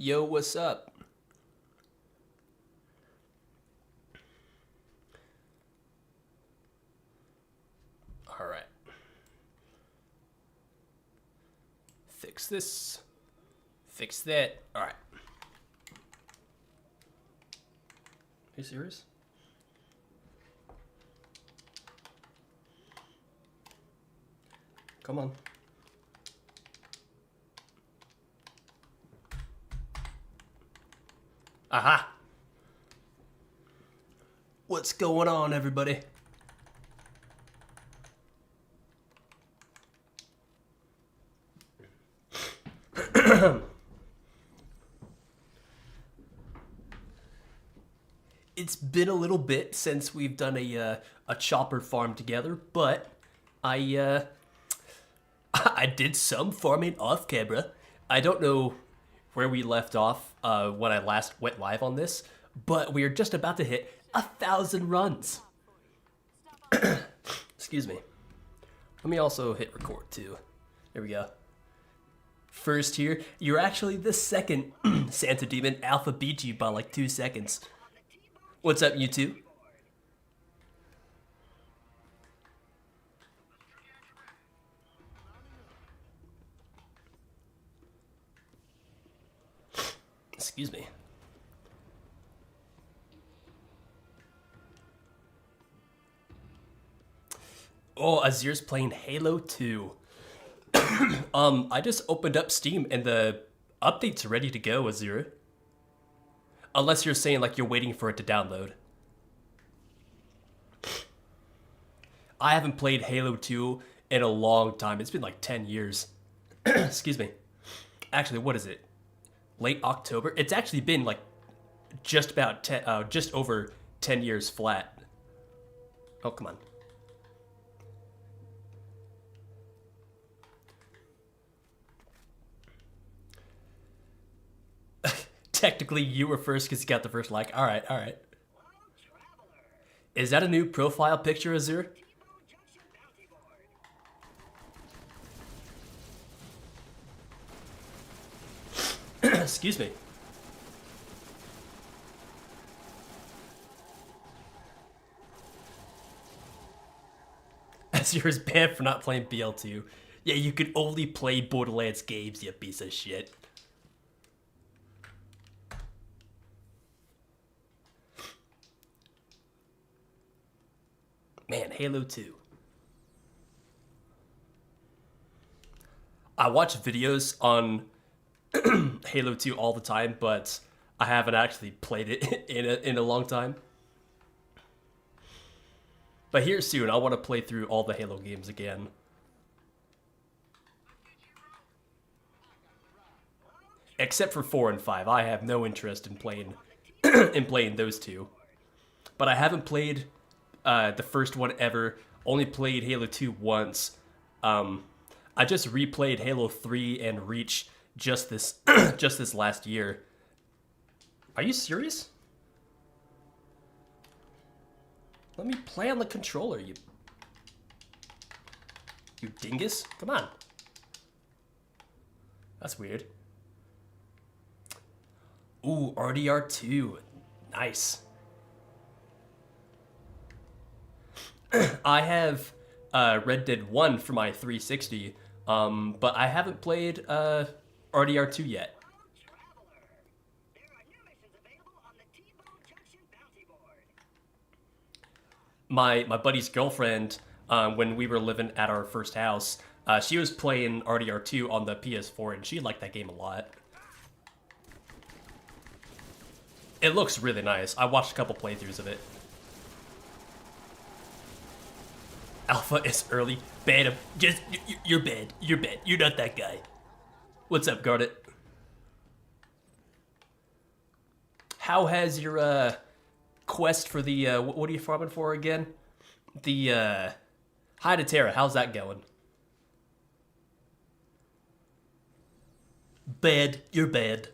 Yo, what's up? All right. Fix this. Fix that. All right. Are you serious? Come on. Aha! What's going on, everybody? It's been a little bit since we've done a chopper farm together, but I I did some farming off camera. I don't know where we left off when I last went live on this, but we are just about to hit 1,000 runs. Excuse me. Let me also hit record too. There we go. First here, you're actually the second Santa Demon. Alpha beat you by like 2 seconds. What's up, you two? Excuse me. Oh, Azir's playing Halo 2. I just opened up Steam and the update's ready to go, Azir. Unless you're saying like you're waiting for it to download. I haven't played Halo 2 in a long time. It's been like 10 years. Excuse me. Actually, what is it? Late October? It's actually been like just about just over 10 years flat. Oh, come on. Technically, you were first because you got the first like. All right, all right. Is that a new profile picture, Azir? Excuse me. Azir is banned for not playing BL2. Yeah, you could only play Borderlands games, you piece of shit. Man, Halo 2. I watch videos on Halo 2 all the time, but I haven't actually played it in a long time. But here soon, I want to play through all the Halo games again. Except for 4 and 5, I have no interest in playing those two. But I haven't played the first one ever. Only played Halo 2 once. I just replayed Halo 3 and Reach just this just this last year. Are you serious? Let me play on the controller, you dingus. Come on. That's weird. Ooh, RDR2. Nice. I have Red Dead 1 for my 360, but I haven't played RDR2 yet. My buddy's girlfriend, when we were living at our first house, she was playing RDR2 on the PS4, and she liked that game a lot. It looks really nice. I watched a couple playthroughs of it. Alpha is early. Ban him. Just, you're bad. You're bad. You're not that guy. What's up, Garnet? How has your quest for the what are you farming for again? The Hi to Terra. How's that going? Bad. You're bad.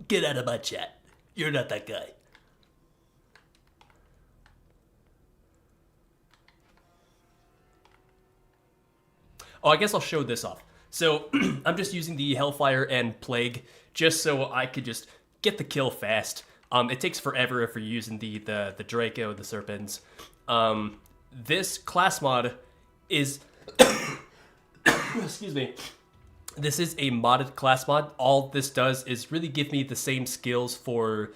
Get out of my chat. You're not that guy. Oh, I guess I'll show this off. So I'm just using the Hellfire and Plague just so I could just get the kill fast. It takes forever if you're using the Draco, the Serpents. This class mod is excuse me. This is a modded class mod. All this does is really give me the same skills for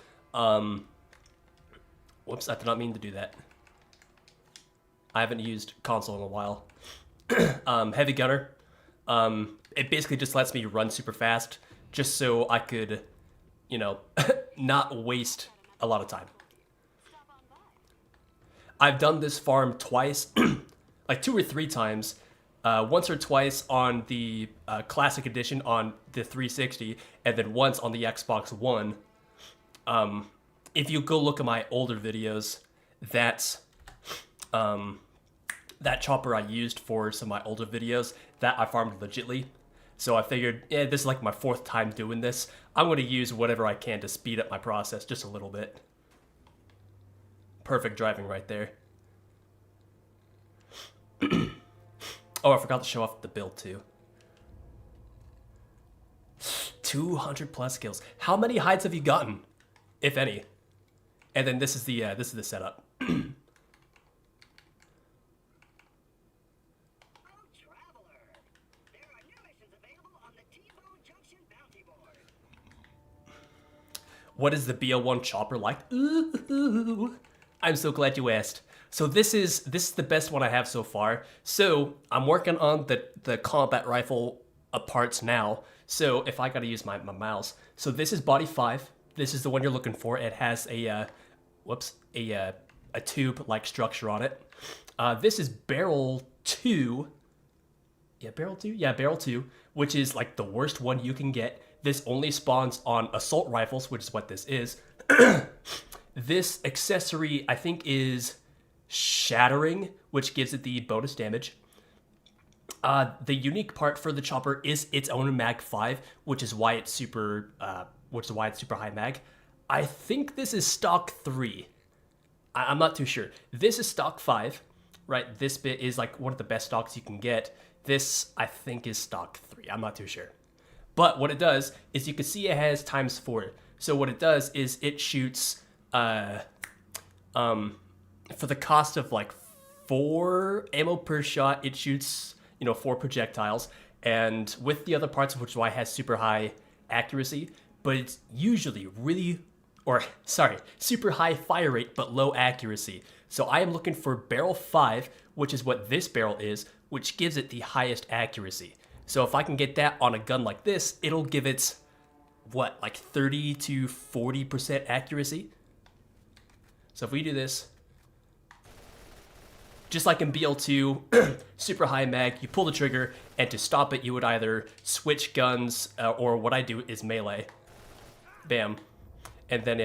whoops, I did not mean to do that. I haven't used console in a while. Heavy Gunner. It basically just lets me run super fast just so I could, you know, not waste a lot of time. I've done this farm twice, like 2 or 3 times. Once or twice on the Classic Edition on the 360, and then once on the Xbox One. If you go look at my older videos, that's that chopper I used for some of my older videos, that I farmed legitly. So I figured, yeah, this is like my 4th time doing this. I'm going to use whatever I can to speed up my process just a little bit. Perfect driving right there. Oh, I forgot to show off the build too. 200 plus kills. How many hides have you gotten, if any? And then this is the setup. What is the BL1 chopper like? Ooh, I'm so glad you asked. So this is the best one I have so far. So I'm working on the combat rifle parts now. So if I gotta use my mouse. So this is body 5. This is the one you're looking for. It has a tube-like structure on it. This is barrel 2. Yeah, barrel 2? Yeah, barrel 2, which is like the worst one you can get. This only spawns on assault rifles, which is what this is. This accessory, I think, is shattering, which gives it the bonus damage. The unique part for the chopper is its own mag 5, which is why it's super high mag. I think this is stock 3. I'm not too sure. This is stock 5, right? This bit is like one of the best stocks you can get. This, I think, is stock 3. I'm not too sure. But what it does is you can see it has ×4. So what it does is it shoots for the cost of like 4 ammo per shot, it shoots, 4 projectiles. And with the other parts, which is why it has super high accuracy, but it's usually super high fire rate, but low accuracy. So I am looking for barrel 5, which is what this barrel is, which gives it the highest accuracy. So if I can get that on a gun like this, it'll give it, like 30 to 40% accuracy? So if we do this, just like in BL2, super high mag, you pull the trigger, and to stop it, you would either switch guns, or what I do is melee. Bam. And then,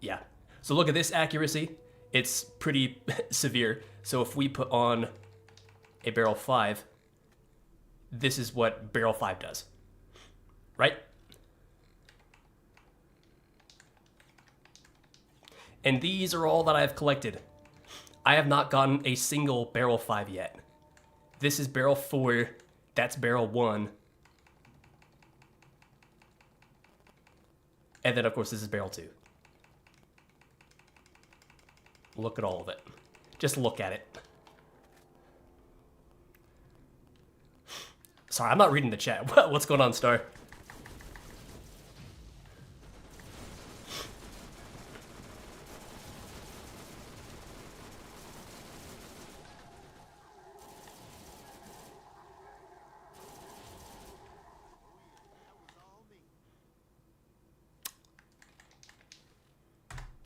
yeah. So look at this accuracy. It's pretty severe. So if we put on a barrel 5, this is what barrel 5 does, right? And these are all that I have collected. I have not gotten a single barrel 5 yet. This is barrel 4, that's barrel 1. And then of course this is barrel 2. Look at all of it. Just look at it. Sorry, I'm not reading the chat. What's going on, Star?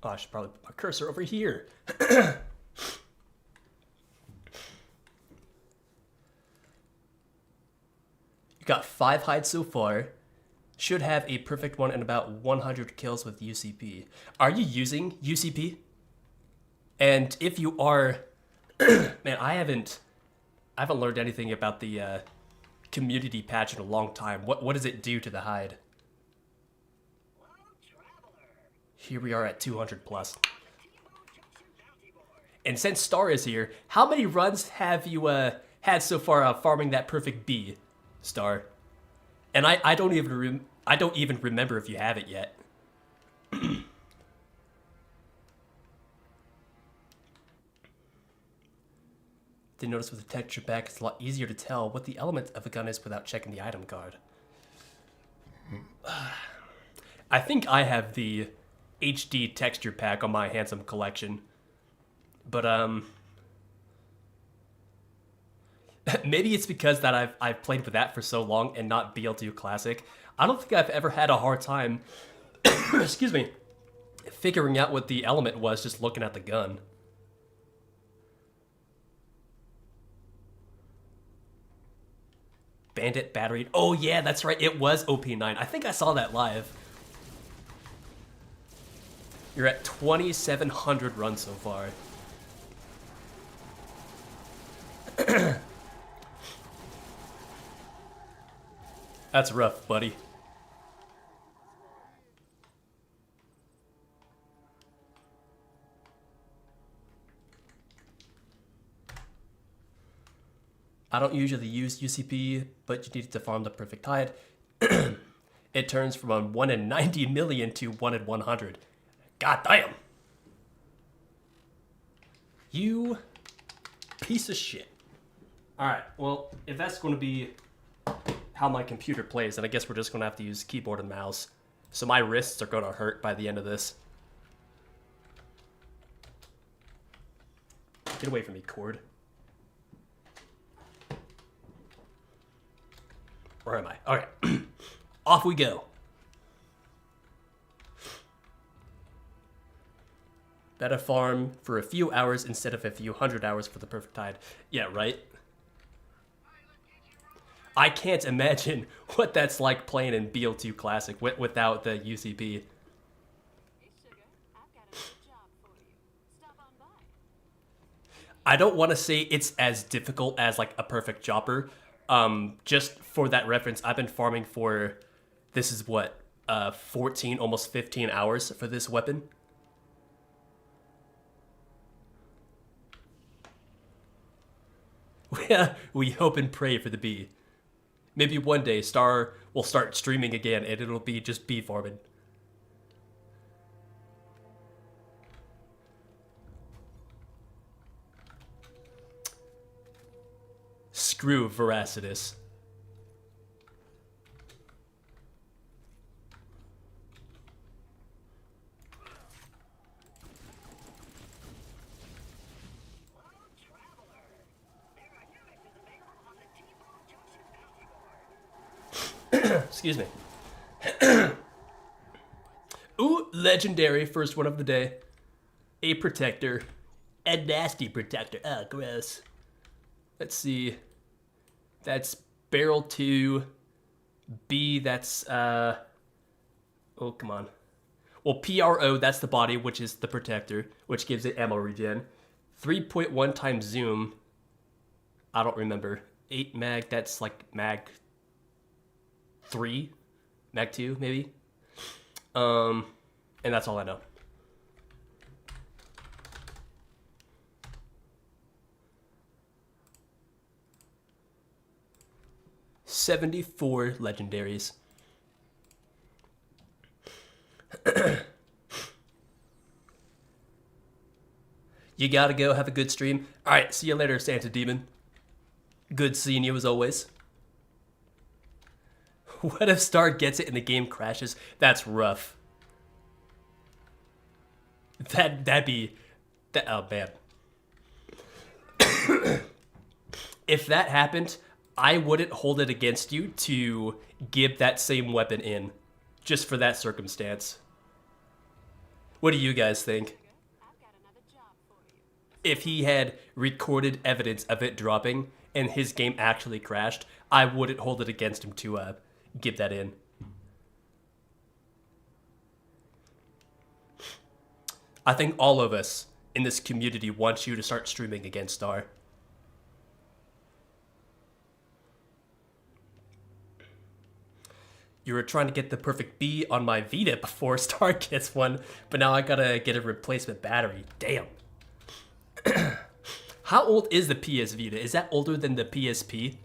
Oh, I should probably put my cursor over here. You got 5 hides so far. Should have a perfect one and about 100 kills with UCP. Are you using UCP? And if you are, man, I haven't learned anything about the community patch in a long time. What does it do to the hide? Here we are at 200 plus. And since Star is here, how many runs have you had so far farming that perfect bee, Star? And I don't even remember if you have it yet. Did notice with the texture pack, it's a lot easier to tell what the element of a gun is without checking the item card. I think I have the HD texture pack on my Handsome collection. But, maybe it's because that I've played with that for so long and not BL2 Classic. I don't think I've ever had a hard time, excuse me, figuring out what the element was just looking at the gun. Bandit battery. Oh yeah, that's right. It was OP9. I think I saw that live. You're at 2,700 runs so far. That's rough, buddy. I don't usually use UCP, but you need to farm the perfect tide. It turns from a 1 in 90 million to 1 in 100. God damn. You piece of shit. Alright, well, if that's going to be how my computer plays, then I guess we're just going to have to use keyboard and mouse. So my wrists are going to hurt by the end of this. Get away from me, cord. Where am I? Okay. Off we go. Better farm for a few hours instead of a few hundred hours for the perfect tide. Yeah, right? I can't imagine what that's like playing in BL2 Classic without the UCP. I don't want to say it's as difficult as like a perfect chopper. Just for that reference, I've been farming for, this is what, 14, almost 15 hours for this weapon. We hope and pray for the bee. Maybe one day Star will start streaming again and it'll be just bee farming. Screw Veracitus. Excuse me. Ooh, legendary, first one of the day. A protector. A nasty protector. Oh, gross. Let's see. That's barrel 2. B, that's, oh, come on. Well, PRO, that's the body, which is the protector, which gives it ammo regen. 3.1 times zoom. I don't remember. 8 mag, that's like mag 3? Mag 2, maybe? And that's all I know. $74 legendaries. You gotta go, have a good stream. Alright, see you later, Santa Demon. Good seeing you as always. What if Star gets it and the game crashes? That's rough. That'd be... oh, man. If that happened, I wouldn't hold it against you to give that same weapon in. Just for that circumstance. What do you guys think? If he had recorded evidence of it dropping and his game actually crashed, I wouldn't hold it against him to give that in. I think all of us in this community want you to start streaming again, Star. You were trying to get the perfect B on my Vita before Star gets one, but now I gotta get a replacement battery. Damn. How old is the PS Vita? Is that older than the PSP?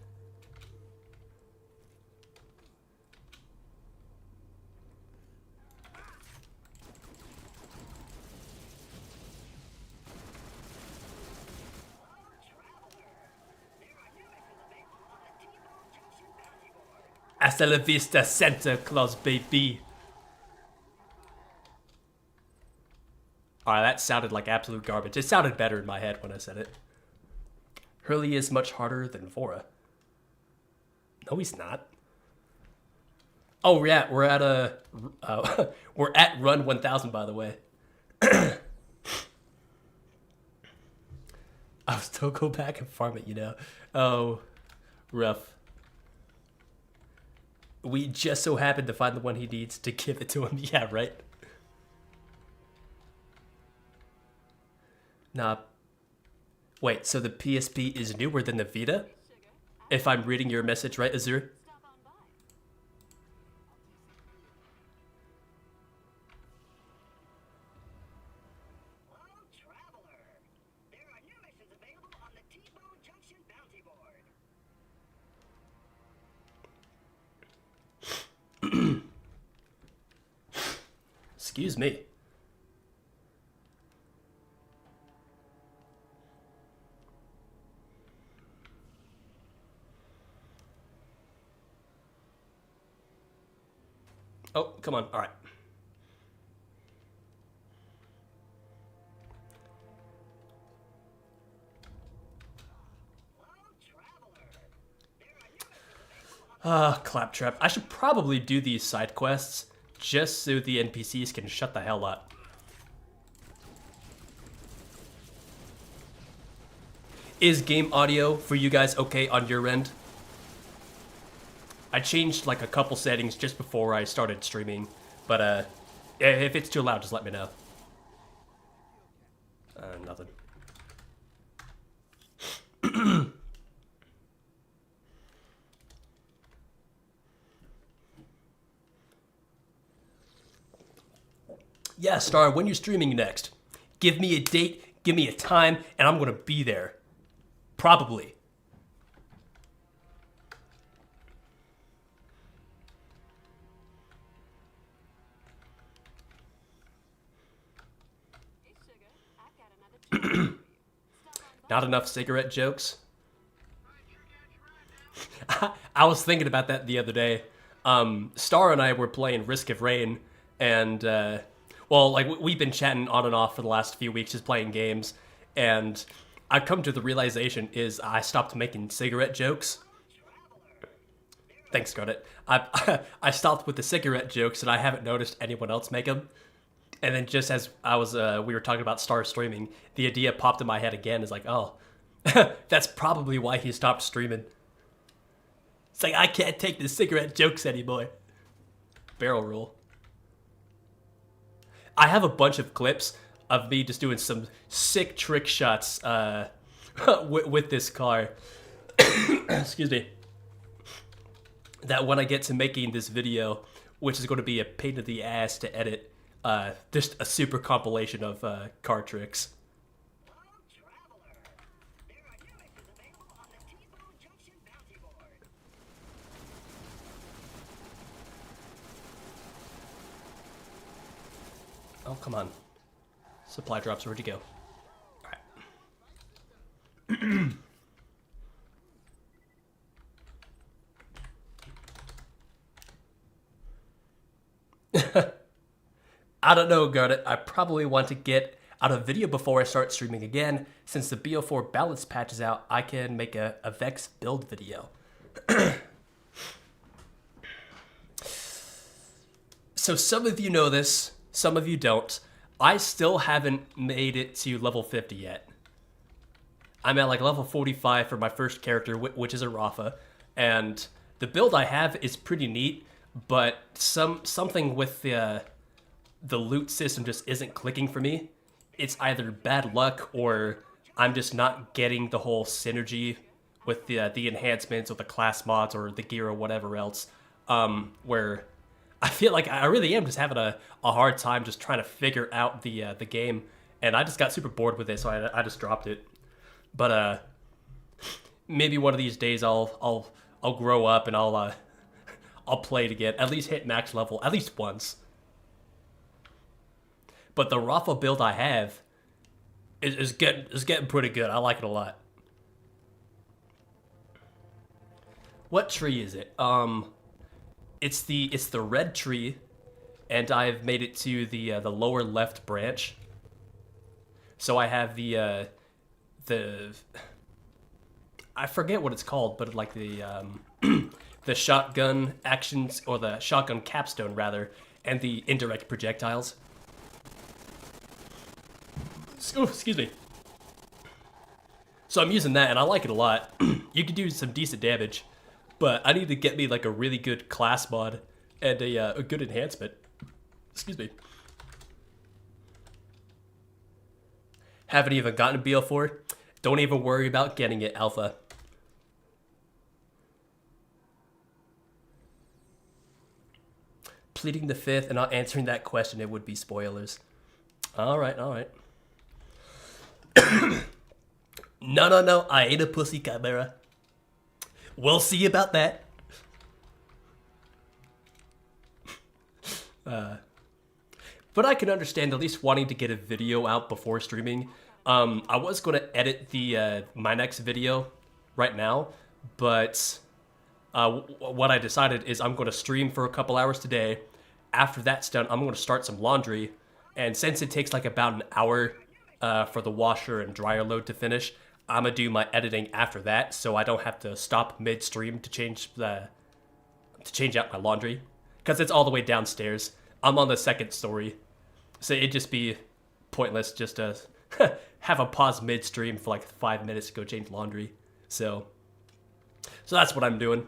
Hasta la vista, Santa Claus, baby. Alright, that sounded like absolute garbage. It sounded better in my head when I said it. Hurley is much harder than Vora. No, he's not. Oh, yeah, we're at we're at run 1000, by the way. I'll still go back and farm it, you know. Oh, rough. We just so happened to find the one he needs to give it to him. Yeah, right? Nah. Wait, so the PSP is newer than the Vita? If I'm reading your message right, Azur? Excuse me. Oh, come on. All right. Claptrap. I should probably do these side quests just so the NPCs can shut the hell up. Is game audio for you guys okay on your end? I changed like a couple settings just before I started streaming, but if it's too loud, just let me know. Nothing. Yeah, Star, when you're streaming next, give me a date, give me a time, and I'm gonna be there. Probably. Not enough cigarette jokes. I was thinking about that the other day. Star and I were playing Risk of Rain, and well, like we've been chatting on and off for the last few weeks, just playing games, and I've come to the realization is I stopped making cigarette jokes. Thanks, Scarlett. I stopped with the cigarette jokes, and I haven't noticed anyone else make them. And then just as I was, we were talking about Star streaming, the idea popped in my head again. Is like, oh, that's probably why he stopped streaming. It's like, I can't take the cigarette jokes anymore. Barrel roll. I have a bunch of clips of me just doing some sick trick shots with this car. Excuse me. That when I get to making this video, which is going to be a pain in the ass to edit, just a super compilation of car tricks. Oh, come on. Supply drops, where'd you go? Alright. I don't know, Garnet. I probably want to get out a video before I start streaming again. Since the BO4 balance patch is out, I can make a Vex build video. So some of you know this, some of you don't. I still haven't made it to level 50 yet. I'm at like level 45 for my first character, which is a Rafa. And the build I have is pretty neat, but something with the loot system just isn't clicking for me. It's either bad luck or I'm just not getting the whole synergy with the enhancements or the class mods or the gear or whatever else, where I feel like I really am just having a hard time just trying to figure out the game, and I just got super bored with it, so I just dropped it. But maybe one of these days I'll grow up and I'll play it again, at least hit max level at least once. But the Rafa build I have is getting pretty good. I like it a lot. What tree is it? it's the red tree, and I've made it to the lower left branch. So I have the I forget what it's called, but like the shotgun actions, or the shotgun capstone rather, and the indirect projectiles. Oh, excuse me. So I'm using that, and I like it a lot. You can do some decent damage, but I need to get me like a really good class mod and a good enhancement. Excuse me. Haven't even gotten BL4. Don't even worry about getting it, Alpha. Pleading the fifth and not answering that question, it would be spoilers. Alright, alright. No, I ain't a pussy, Chimera. We'll see about that. But I can understand at least wanting to get a video out before streaming. I was going to edit the my next video right now, but what I decided is I'm going to stream for a couple hours today. After that's done, I'm going to start some laundry, and since it takes like about an hour for the washer and dryer load to finish, I'm gonna do my editing after that, so I don't have to stop midstream to change out my laundry, because it's all the way downstairs. I'm on the second story, so it'd just be pointless just to have a pause midstream for like 5 minutes to go change laundry. So that's what I'm doing.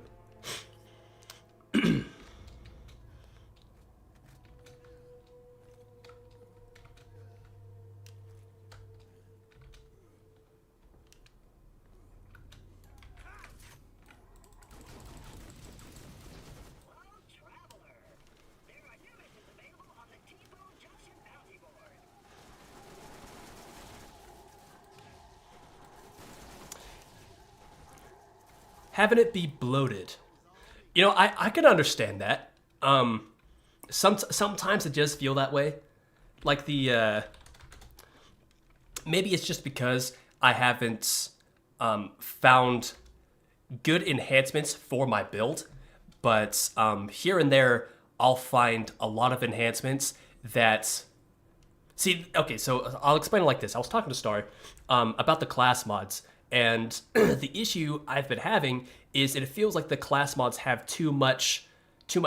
Having it be bloated. You know, I can understand that. Sometimes it does feel that way. Like maybe it's just because I haven't found good enhancements for my build, but here and there I'll find a lot of enhancements that... See, okay, so I'll explain it like this. I was talking to Star about the class mods, and the issue I've been having is it feels like the class mods have too much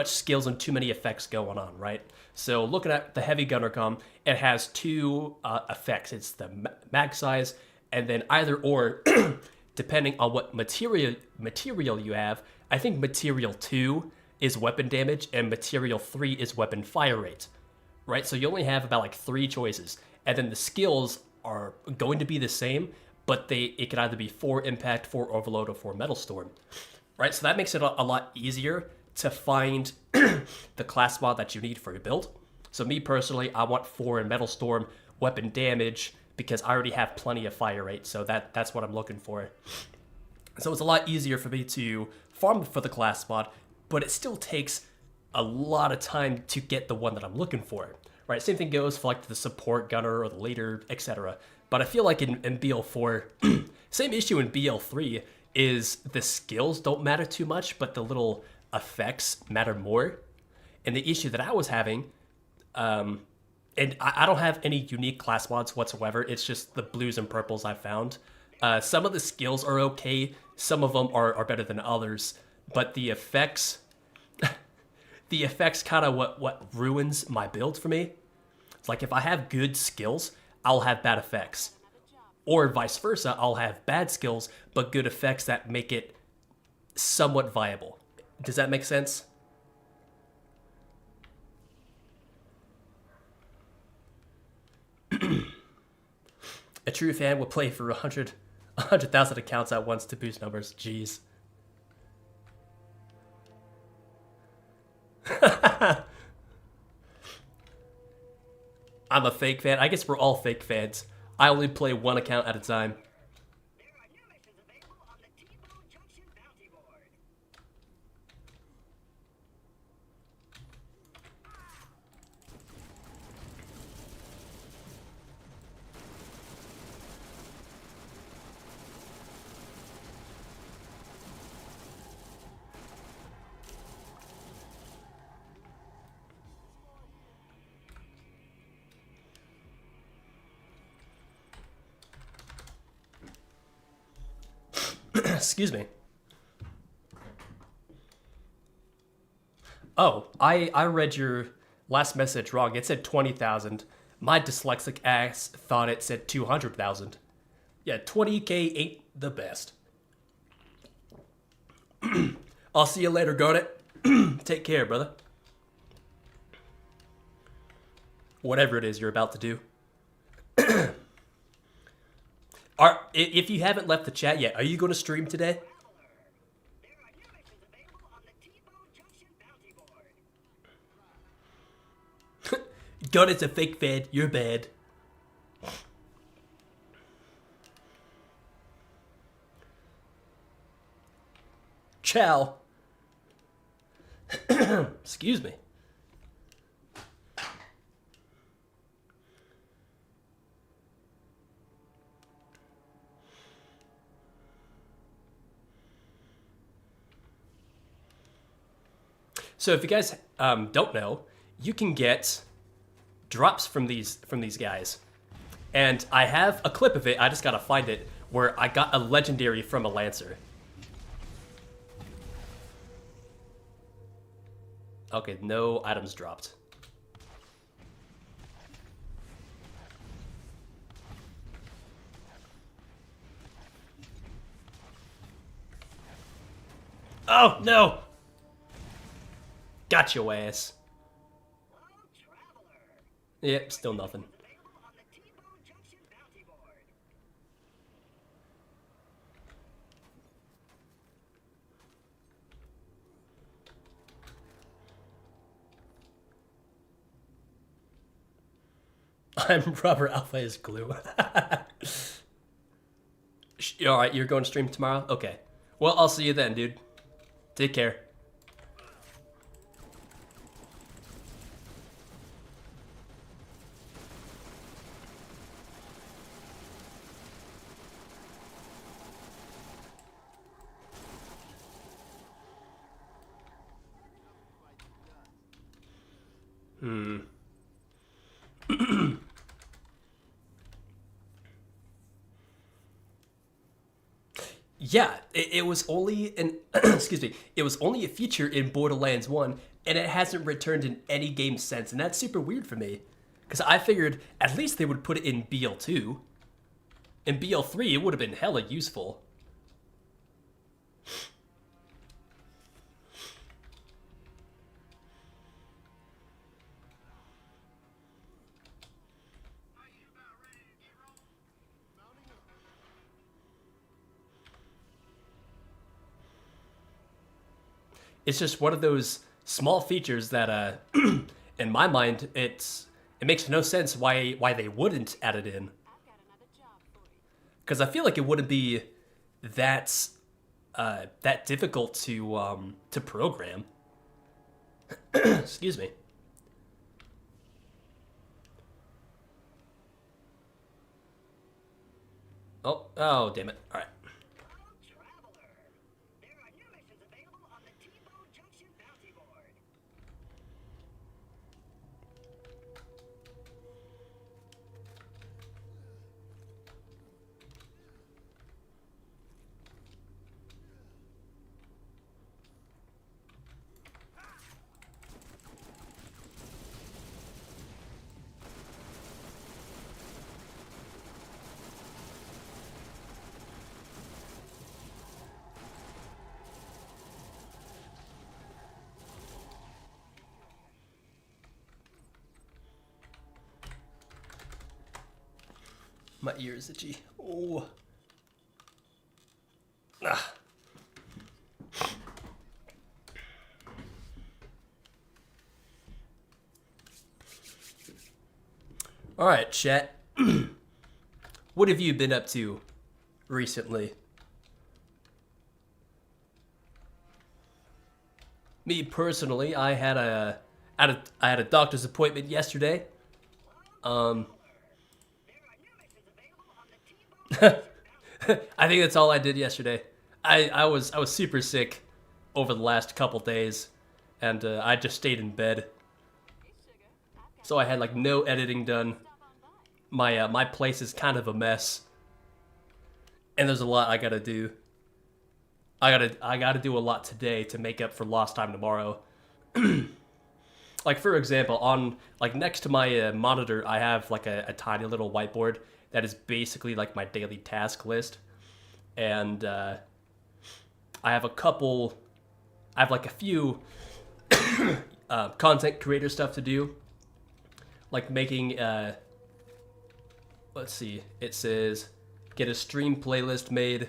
skills and too many effects going on, right? So looking at the heavy gunner com, it has two effects. It's the mag size, and then either or, depending on what material you have. I think material 2 is weapon damage, and material 3 is weapon fire rate, right? So you only have about like 3 choices, and then the skills are going to be the same, but it can either be 4 impact, 4 overload, or 4 metal storm, right? So that makes it a lot easier to find the class mod that you need for your build. So me personally, I want 4 in metal storm, weapon damage, because I already have plenty of fire rate, so that's what I'm looking for. So it's a lot easier for me to farm for the class mod, but it still takes a lot of time to get the one that I'm looking for, right? Same thing goes for like the support gunner or the leader, etc. But I feel like in BL4, same issue in BL3 is the skills don't matter too much, but the little effects matter more. And the issue that I was having, and I don't have any unique class mods whatsoever, it's just the blues and purples I found. Some of the skills are okay, some of them are better than others, but the effects, kind of what ruins my build for me. It's like if I have good skills, I'll have bad effects. Or vice versa, I'll have bad skills, but good effects that make it somewhat viable. Does that make sense? A true fan will play for 100,000 accounts at once to boost numbers. Jeez. I'm a fake fan. I guess we're all fake fans. I only play one account at a time. Excuse me. Oh, I read your last message wrong. It said 20,000. My dyslexic ass thought it said 200,000. Yeah, 20K ain't the best. I'll see you later, Garnet. Take care, brother. Whatever it is you're about to do. If you haven't left the chat yet, are you going to stream today? God, it's a fake fed. You're bad. Ciao. Excuse me. So if you guys don't know, you can get drops from these guys, and I have a clip of it. I just gotta find it where I got a legendary from a Lancer. Okay, no items dropped. Oh no! Got your ass. Yep, still nothing. I'm Robert Alpha is glue. Alright, you're going to stream tomorrow? Okay. Well, I'll see you then, dude. Take care. Yeah, it was only an excuse me. It was only a feature in Borderlands 1, and it hasn't returned in any game since, and that's super weird for me, because I figured at least they would put it in BL2. In BL3, it would have been hella useful. It's just one of those small features that, in my mind, it makes no sense why they wouldn't add it in. Because I feel like it wouldn't be that that difficult to program. Excuse me. Oh, damn it! All right. My ear is itchy. Oh. Ah. All right, chat. What have you been up to recently? Me personally, I had a doctor's appointment yesterday. I think that's all I did yesterday. I was super sick over the last couple days, and I just stayed in bed. So I had like no editing done. My place is kind of a mess, and there's a lot I gotta do. I gotta do a lot today to make up for lost time tomorrow. Like for example, on like next to my monitor, I have like a tiny little whiteboard that is basically like my daily task list, and I have a couple. I have like a few content creator stuff to do, like making. Let's see. It says get a stream playlist made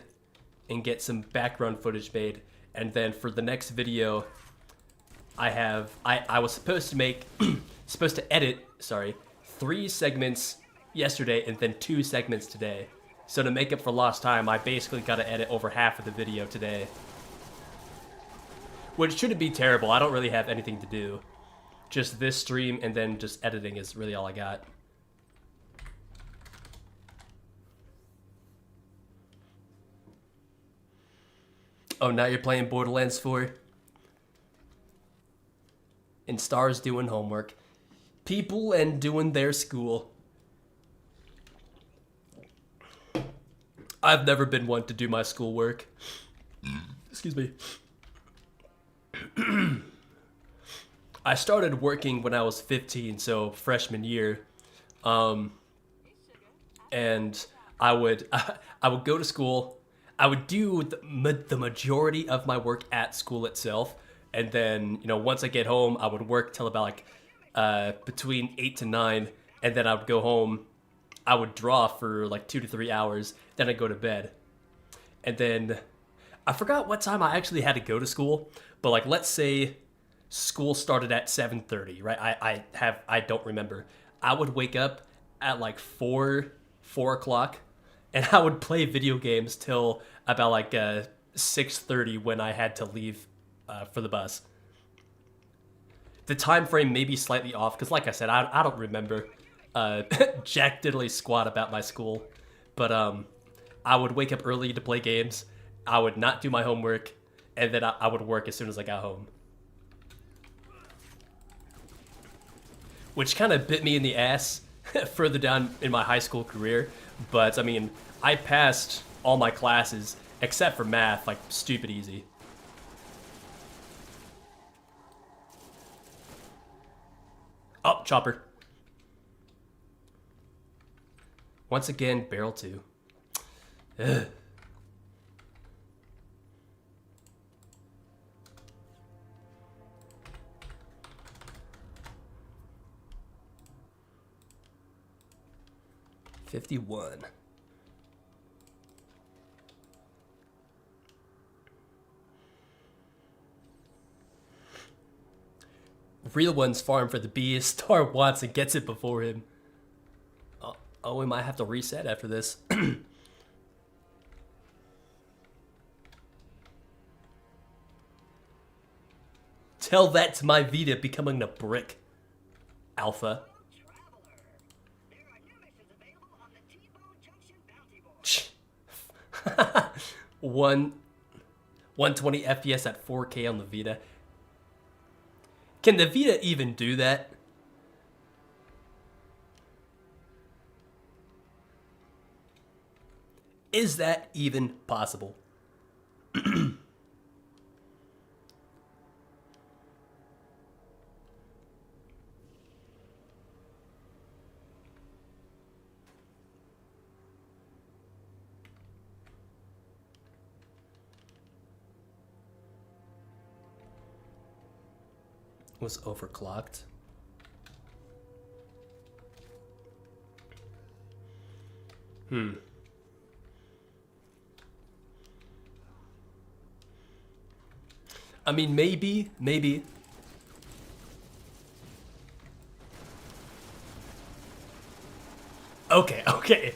and get some background footage made, and then for the next video I was supposed to make supposed to edit 3 segments yesterday and then 2 segments today. So to make up for lost time, I basically got to edit over half of the video today, which shouldn't be terrible. I don't really have anything to do, just this stream and then just editing is really all I got. Oh, now you're playing Borderlands 4? And Star's doing homework. People and doing their school. I've never been one to do my schoolwork. Excuse me. I started working when I was 15, so freshman year. And I would go to school. I would do the majority of my work at school itself, and then once I get home, I would work till about like between 8 to 9, and then I would go home. I would draw for like 2 to 3 hours, then I'd go to bed, and then I forgot what time I actually had to go to school, but like let's say school started at 7:30, right? I don't remember. I would wake up at like 4 o'clock. And I would play video games till about like 6:30 when I had to leave for the bus. The time frame may be slightly off because, like I said, I don't remember jack diddly squat about my school. But I would wake up early to play games. I would not do my homework, and then I would work as soon as I got home. Which kind of bit me in the ass further down in my high school career. But I mean, I passed all my classes except for math, like stupid easy. Oh, Chopper. Once again, barrel 2. Ugh. $51. Real one's farm for the bees. Star wants and gets it before him. Oh, we might have to reset after this. Tell that to my Vita becoming a brick. Alpha. One 120 FPS at 4K on the Vita. Can the Vita even do that? Is that even possible? Was overclocked. I mean, maybe. Okay.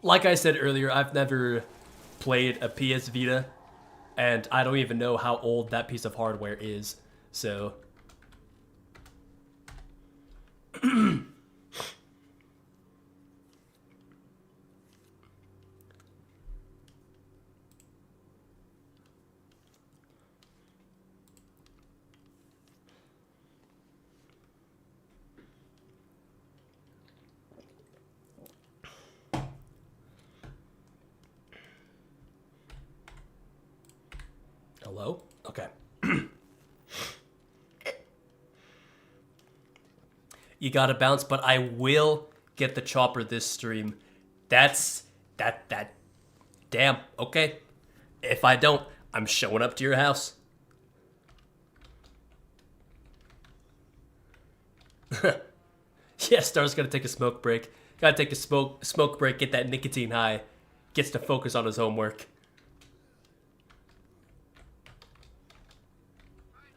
Like I said earlier, I've never played a PS Vita, and I don't even know how old that piece of hardware is, so... Hello? Okay. You gotta bounce, but I will get the chopper this stream. That. Damn, okay. If I don't, I'm showing up to your house. Yeah, Star's gonna take a smoke break. Gotta take a smoke break, get that nicotine high. Gets to focus on his homework.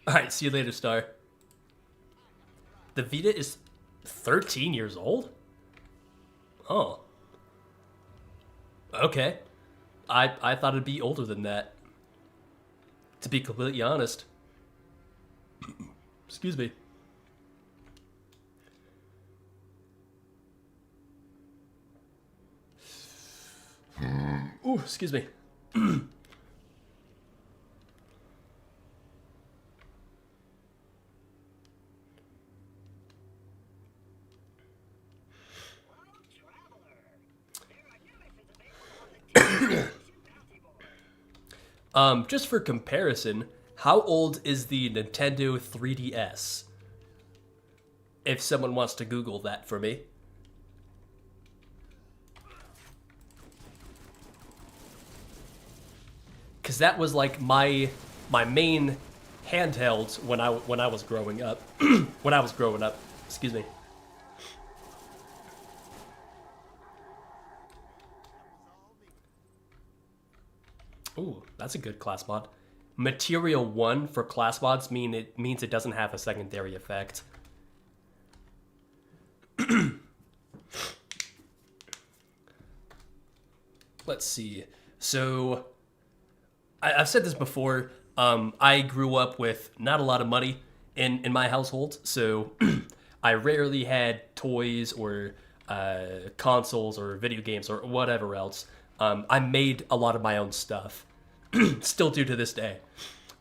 Alright, see you later, Star. The Vita is 13 years old? Oh. Okay. I thought it'd be older than that. To be completely honest. Excuse me. Ooh, excuse me. Just for comparison, how old is the Nintendo 3DS? If someone wants to Google that for me. Cause that was like my main handheld when I was growing up. When I was growing up, excuse me. Ooh, that's a good class mod. Material 1 for class mods means it doesn't have a secondary effect. Let's see. So, I've said this before. I grew up with not a lot of money in my household, so I rarely had toys or consoles or video games or whatever else. I made a lot of my own stuff. Still do to this day.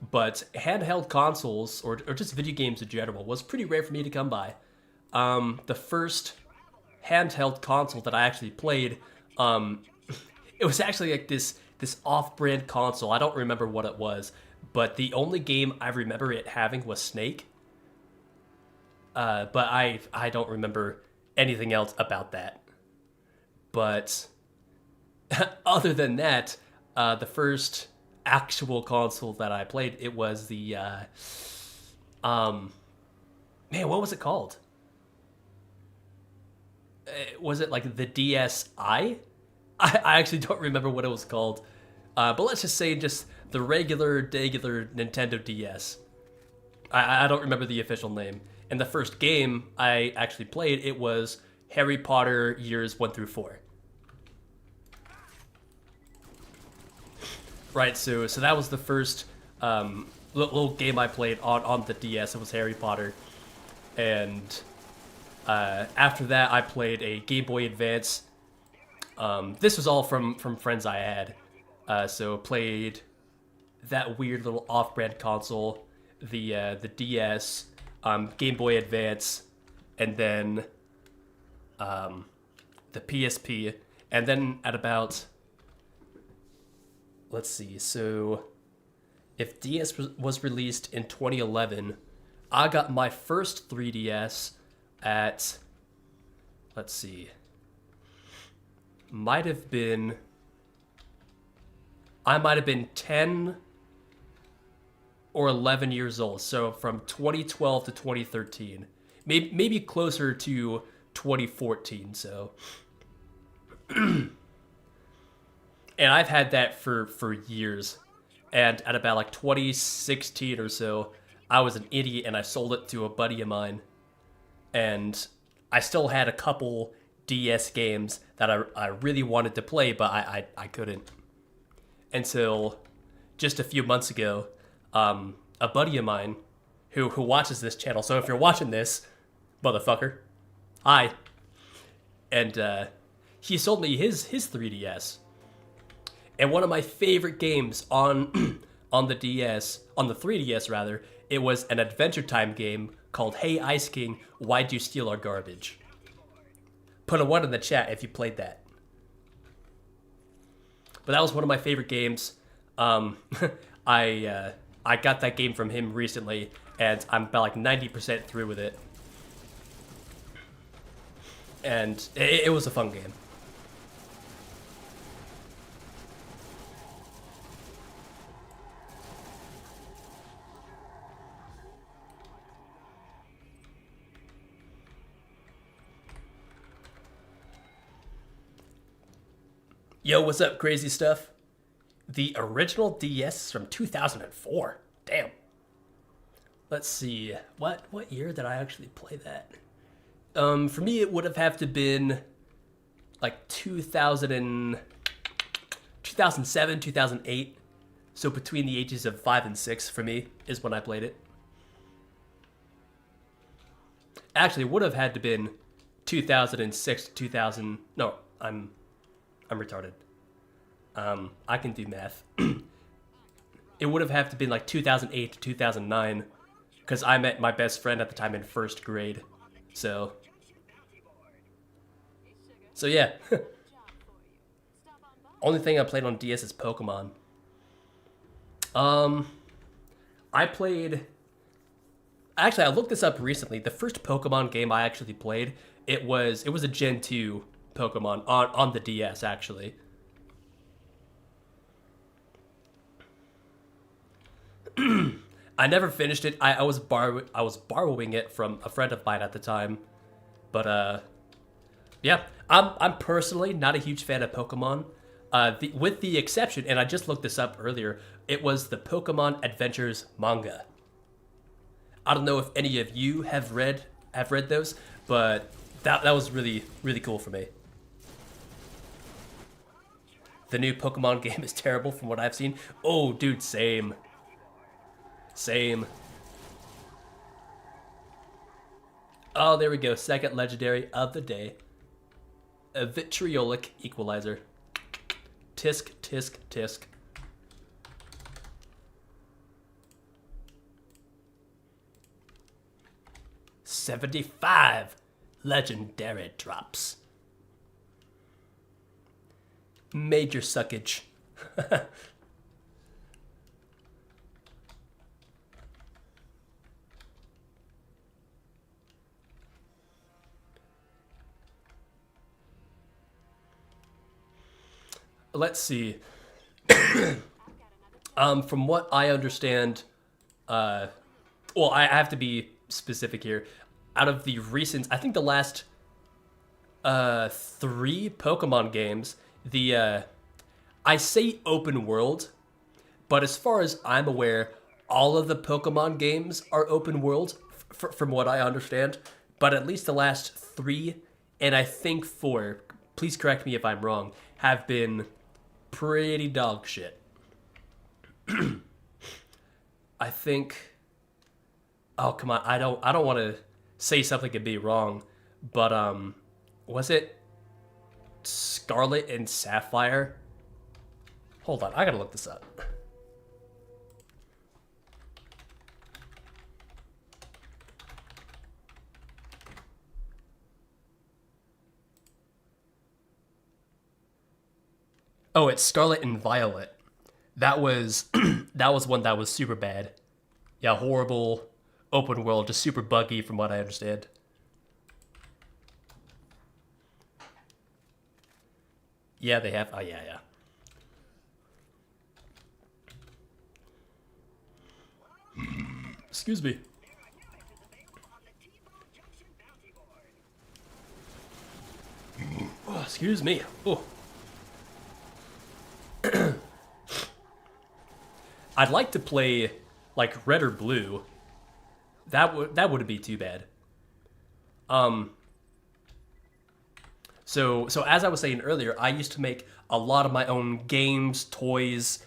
But handheld consoles, or just video games in general, was pretty rare for me to come by. The first handheld console that I actually played, it was actually like this off-brand console. I don't remember what it was, but the only game I remember it having was Snake. But I don't remember anything else about that. But other than that, the first actual console that I played, it was the man, what was it called? Was it like the DSi? I actually don't remember what it was called. But let's just say just the regular Nintendo DS. I don't remember the official name. And the first game I actually played, it was Harry Potter years 1 through 4. Right, so that was the first little game I played on the DS. It was Harry Potter. And after that, I played a Game Boy Advance. This was all from friends I had. So played that weird little off-brand console, the DS, Game Boy Advance, and then the PSP. And then at about... Let's see, so if DS was released in 2011, I got my first 3DS at, let's see, I might have been 10 or 11 years old, so from 2012 to 2013, maybe closer to 2014, so... And I've had that for years. And at about like 2016 or so, I was an idiot and I sold it to a buddy of mine. And I still had a couple DS games that I really wanted to play, but I couldn't. Until just a few months ago, a buddy of mine who watches this channel, so if you're watching this, motherfucker, hi. And he sold me his 3DS. And one of my favorite games on the 3DS rather, it was an Adventure Time game called Hey Ice King, Why'd You Steal Our Garbage? Put a 1 in the chat if you played that. But that was one of my favorite games. I I got that game from him recently, and I'm about like 90% through with it. And it was a fun game. Yo, what's up, crazy stuff? The original DS is from 2004. Damn. Let's see. What year did I actually play that? For me, it would have to been like 2007, 2008. So between the ages of 5 and 6 for me is when I played it. Actually, it would have had to been 2006 to 2000. No, I'm retarded. I can do math. It would have had to been like 2008 to 2009, because I met my best friend at the time in first grade. So yeah. Only thing I played on DS is Pokemon. I played. Actually, I looked this up recently. The first Pokemon game I actually played, it was a Gen 2 Pokemon on the DS actually. I never finished it. I was borrowing it from a friend of mine at the time, but yeah, I'm personally not a huge fan of Pokemon. With the exception, and I just looked this up earlier, it was the Pokemon Adventures manga. I don't know if any of you have read those, but that was really cool for me. The new Pokemon game is terrible from what I've seen. Oh, dude, same. Oh, there we go. Second legendary of the day. A vitriolic equalizer. Tisk, tisk, tisk. $75 legendary drops. Major suckage. Let's see. From what I understand, well, I have to be specific here. Out of the recent, I think the last 3 Pokemon games, I say open world, but as far as I'm aware, all of the Pokemon games are open world, from what I understand. But at least the last 3, and I think 4, please correct me if I'm wrong, have been pretty dog shit. I think. Oh, come on! I don't want to say something and be wrong, but was it Scarlet and Sapphire? Hold on, I gotta look this up. Oh, it's Scarlet and Violet. That was that was one that was super bad. Yeah, horrible open world, just super buggy from what I understand. Yeah, they have. Oh, yeah. Excuse me. Oh, excuse me. Oh. I'd like to play like red or blue. That wouldn't be too bad. So as I was saying earlier, I used to make a lot of my own games, toys,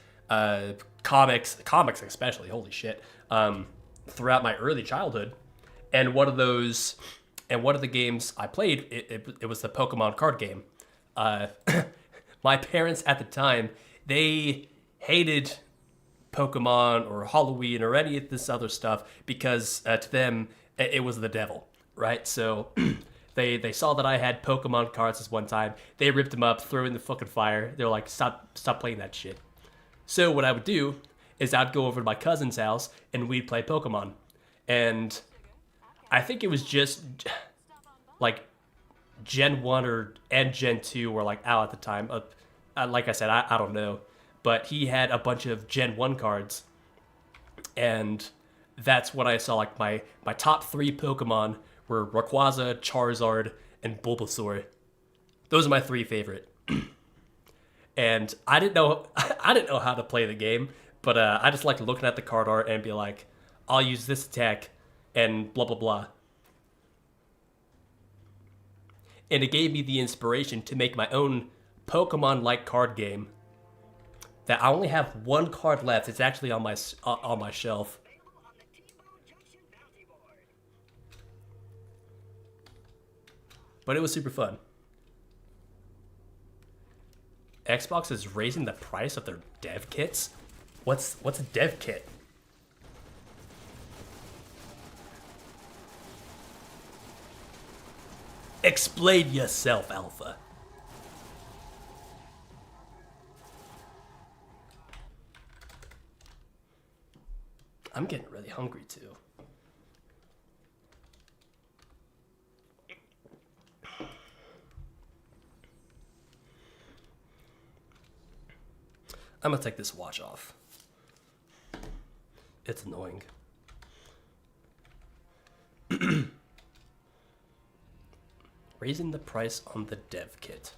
comics especially. Holy shit! Throughout my early childhood, and one of the games I played, it was the Pokemon card game. My parents at the time, they hated Pokemon or Halloween or any of this other stuff because to them it was the devil, right? So they saw that I had Pokemon cards this one time. They ripped them up, threw in the fucking fire. They were like, stop playing that shit. So what I would do is I'd go over to my cousin's house and we'd play Pokemon. And I think it was just like Gen 1 and Gen 2 were like out at the time. Like I said, I don't know. But he had a bunch of Gen 1 cards. And that's when I saw like my top 3 Pokemon were Rayquaza, Charizard, and Bulbasaur. Those are my 3 favorite. And I didn't know how to play the game, but I just liked looking at the card art and be like, I'll use this attack and blah blah blah. And it gave me the inspiration to make my own Pokemon-like card game. That I only have 1 card left. It's actually on my shelf. But it was super fun. Xbox is raising the price of their dev kits? What's a dev kit? Explain yourself, Alpha. I'm getting really hungry too. I'm gonna take this watch off. It's annoying. Raising the price on the dev kit.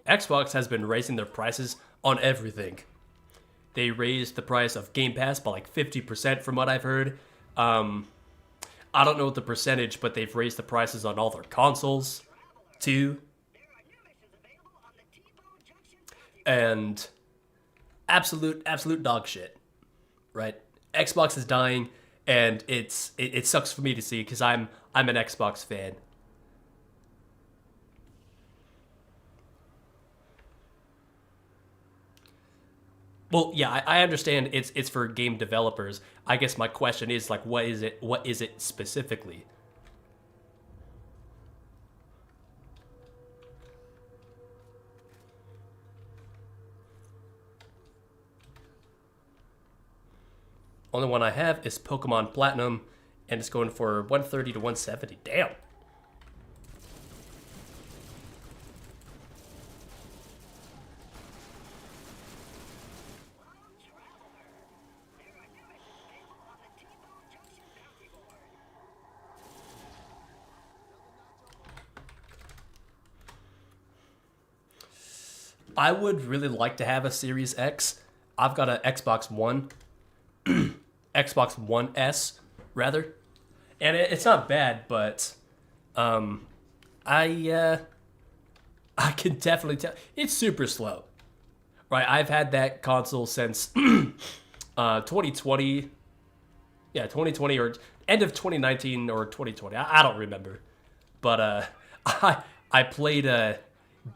Xbox has been raising their prices on everything. They raised the price of Game Pass by like 50% from what I've heard. I don't know the percentage, but they've raised the prices on all their consoles, too. And absolute dog shit, right? Xbox is dying, and it sucks for me to see because I'm an Xbox fan. Well, yeah, I understand it's for game developers. I guess my question is like, what is it specifically? Only one I have is Pokemon Platinum, and it's going for 130 to 170. Damn. I would really like to have a Series X. I've got an Xbox One, Xbox One S, rather, and it's not bad, but I can definitely tell it's super slow. Right, I've had that console since 2020, yeah, 2020 or end of 2019 or 2020. I don't remember, but I played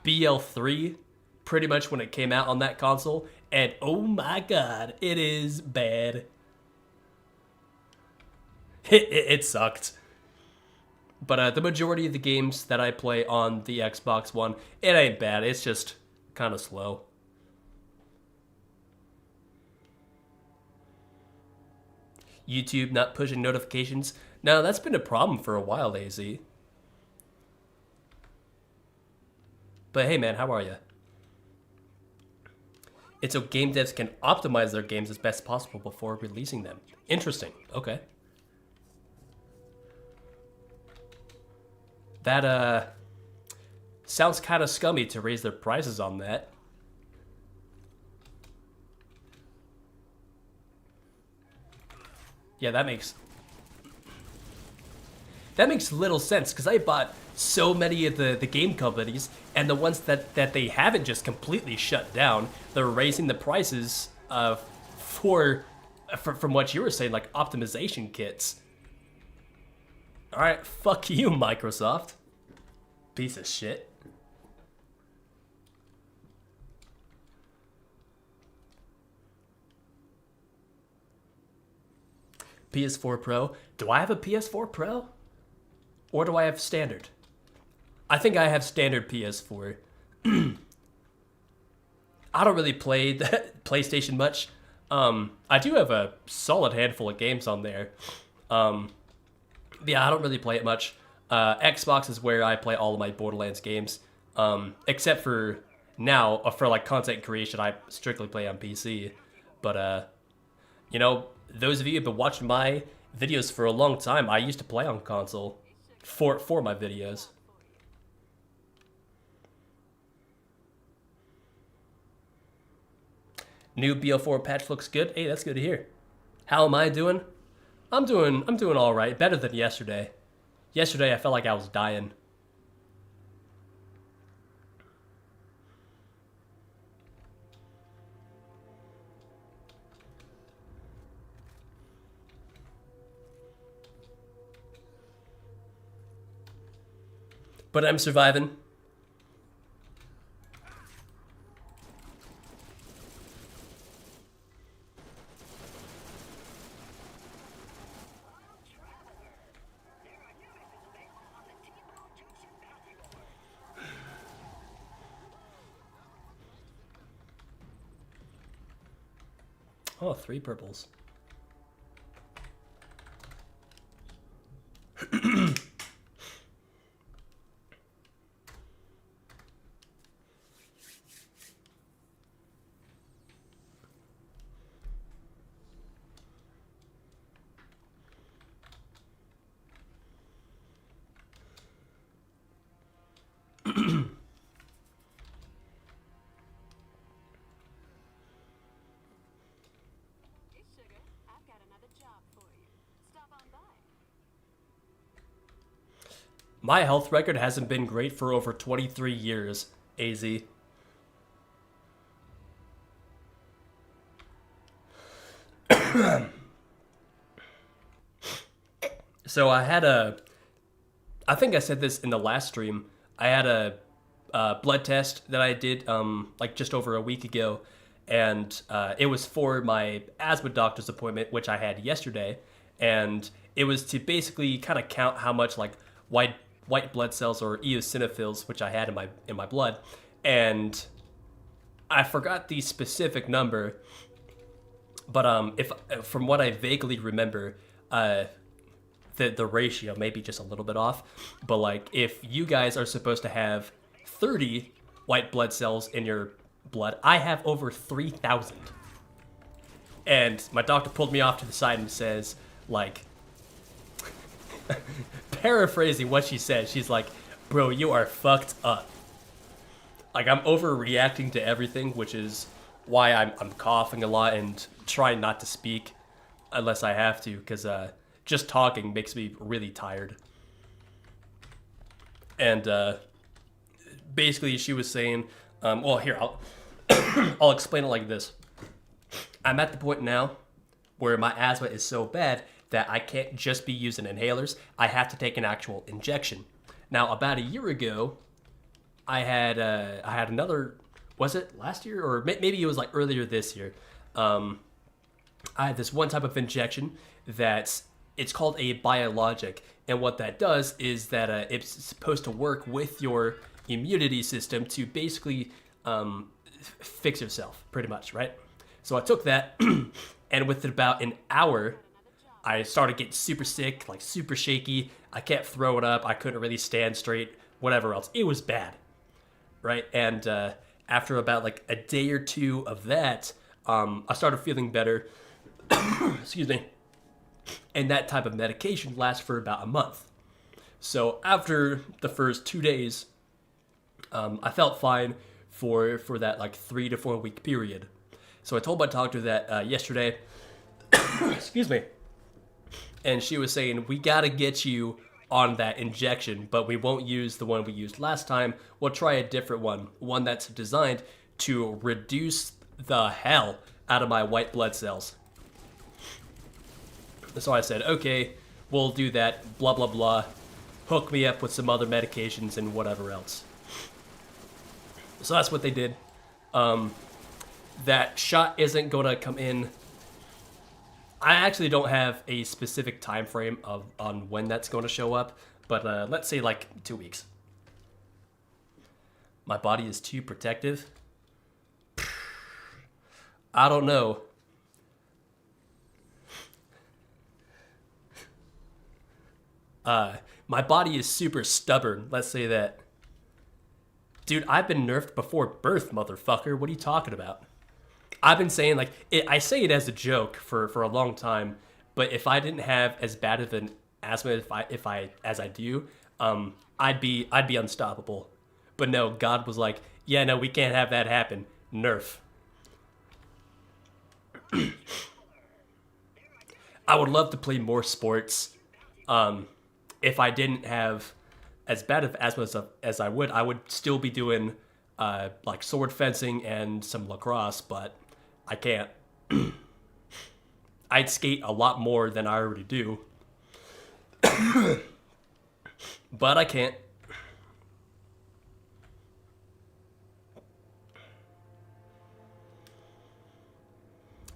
BL3 pretty much when it came out on that console, and oh my god, it is bad. It sucked. But the majority of the games that I play on the Xbox One, it ain't bad. It's just kind of slow. YouTube not pushing notifications. Now, that's been a problem for a while, AZ. But hey, man, how are you? It's so game devs can optimize their games as best possible before releasing them. Interesting. Okay. That, sounds kind of scummy to raise their prices on that. Yeah, that makes little sense, because I bought so many of the game companies, and the ones that they haven't just completely shut down, they're raising the prices from what you were saying, like optimization kits. Alright, fuck you, Microsoft. Piece of shit. PS4 Pro. Do I have a PS4 Pro? Or do I have standard? I think I have standard PS4. I don't really play the PlayStation much. I do have a solid handful of games on there. Yeah, I don't really play it much. Xbox is where I play all of my Borderlands games. Except for now, for like content creation, I strictly play on PC. But you know, those of you who've been watching my videos for a long time, I used to play on console for my videos. New BO4 patch looks good. Hey, that's good to hear. How am I doing? I'm doing all right. Better than yesterday. Yesterday I felt like I was dying. But I'm surviving. Oh, 3 purples. My health record hasn't been great for over 23 years, AZ. So I think I said this in the last stream. I had a blood test that I did like just over a week ago, and it was for my asthma doctor's appointment, which I had yesterday, and it was to basically kind of count how much like white blood cells or eosinophils, which I had in my blood, and I forgot the specific number, but if from what I vaguely remember, the ratio may be just a little bit off, but like if you guys are supposed to have 30 white blood cells in your blood, I have over 3,000. And my doctor pulled me off to the side and says, like, paraphrasing what she said, she's like, bro, you are fucked up. Like, I'm overreacting to everything, which is why I'm coughing a lot and trying not to speak unless I have to, because just talking makes me really tired. And basically she was saying, well, here, I'll explain it like this. I'm at the point now where my asthma is so bad that I can't just be using inhalers. I have to take an actual injection. Now, about a year ago, I had another, was it last year? Or maybe it was like earlier this year. I had this one type of injection that's, it's called a biologic. And what that does is that it's supposed to work with your immunity system to basically fix yourself, pretty much, right? So I took that, and within about an hour, I started getting super sick, like super shaky. I kept throwing up. I couldn't really stand straight, whatever else. It was bad, right? And after about like a day or two of that, I started feeling better. Excuse me. And that type of medication lasts for about a month. So after the first 2 days, I felt fine for that like 3 to 4 week period. So I told my doctor that yesterday, excuse me, and she was saying, we gotta get you on that injection, but we won't use the one we used last time. We'll try a different one that's designed to reduce the hell out of my white blood cells. So I said, okay, we'll do that, blah, blah, blah. Hook me up with some other medications and whatever else. So that's what they did. That shot isn't going to come in. I actually don't have a specific time frame on when that's going to show up, but let's say like 2 weeks. My body is too protective. I don't know. My body is super stubborn. Let's say that. Dude, I've been nerfed before birth, motherfucker. What are you talking about? I've been saying like I say it as a joke for a long time, but if I didn't have as bad of an asthma if I as I do, I'd be unstoppable. But no, God was like, yeah, no, we can't have that happen. Nerf. I would love to play more sports. If I didn't have as bad of asthma as I would still be doing like sword fencing and some lacrosse, but I can't. I'd skate a lot more than I already do. But I can't.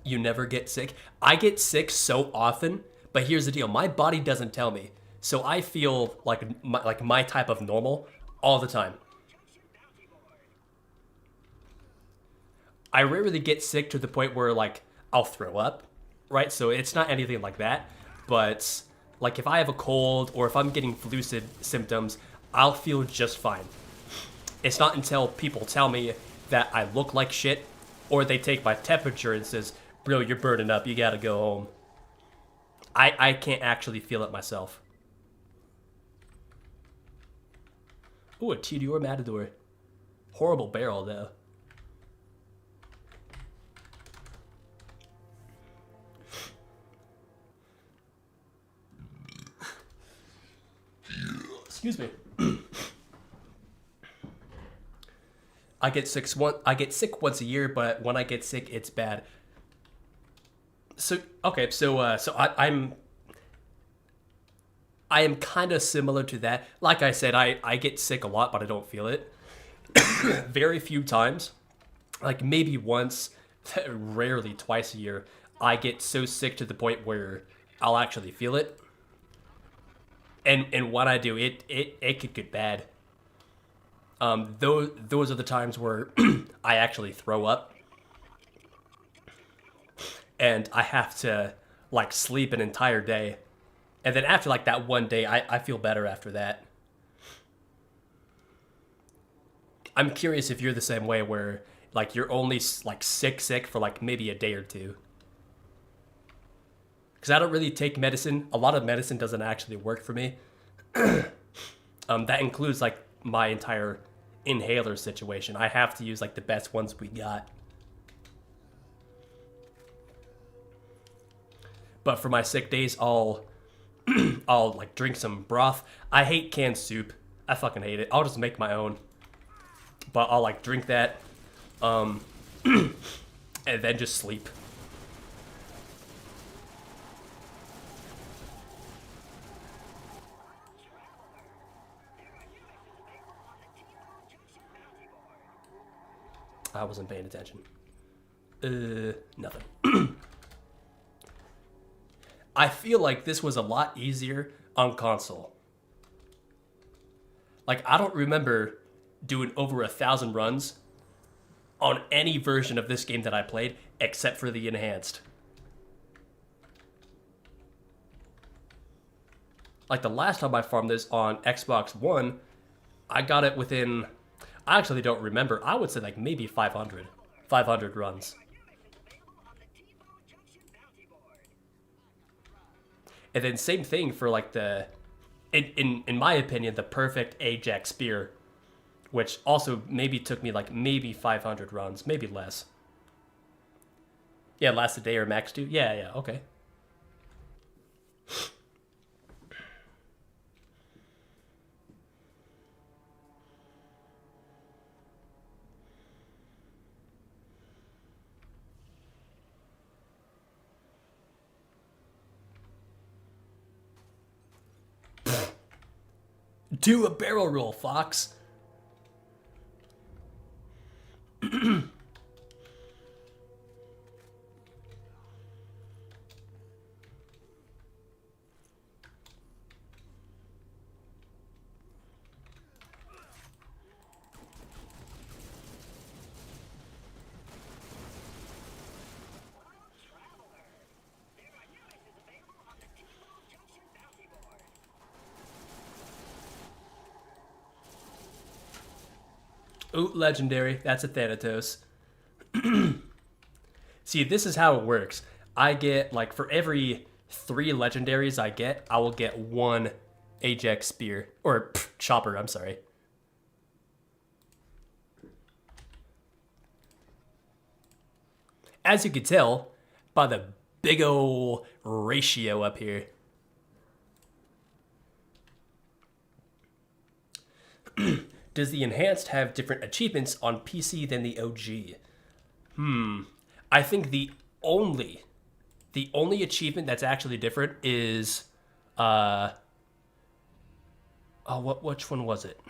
You never get sick? I get sick so often, but here's the deal. My body doesn't tell me. So I feel like my type of normal all the time. I rarely get sick to the point where like I'll throw up, right? So it's not anything like that. But like if I have a cold or if I'm getting flu symptoms, I'll feel just fine. It's not until people tell me that I look like shit or they take my temperature and says, bro, you're burning up, you gotta go home. I can't actually feel it myself. Ooh, a TDR Matador. Horrible barrel, though. Excuse me. I get sick once a year, but when I get sick, it's bad. So okay, so I am kind of similar to that. Like I said, I get sick a lot, but I don't feel it. Very few times, like maybe once, rarely twice a year, I get so sick to the point where I'll actually feel it. And when I do, it could get bad. Those are the times where I actually throw up. And I have to like sleep an entire day. And then after like that one day, I feel better after that. I'm curious if you're the same way where like you're only like sick for like maybe a day or two. Because I don't really take medicine. A lot of medicine doesn't actually work for me. That includes like my entire inhaler situation. I have to use like the best ones we got. But for my sick days, I'll like drink some broth. I hate canned soup. I fucking hate it. I'll just make my own. But I'll like drink that, and then just sleep. I wasn't paying attention. Nothing. I feel like this was a lot easier on console. Like, I don't remember doing over 1,000 runs on any version of this game that I played, except for the enhanced. Like, the last time I farmed this on Xbox One, I got it within... I actually don't remember. I would say, like, maybe 500. 500 runs. And then same thing for like the, in my opinion, the perfect Ajax Spear, which also maybe took me like maybe 500 runs, maybe less. Yeah, last a day or max 2. Yeah, okay. Do a barrel roll, Fox. Ooh, legendary. That's a Thanatos. See, this is how it works. I get, like, for every 3 legendaries I get, I will get 1 Ajax Spear. Or, Chopper, I'm sorry. As you can tell by the big ol' ratio up here. Does the Enhanced have different achievements on PC than the OG? I think the only achievement that's actually different is which one was it?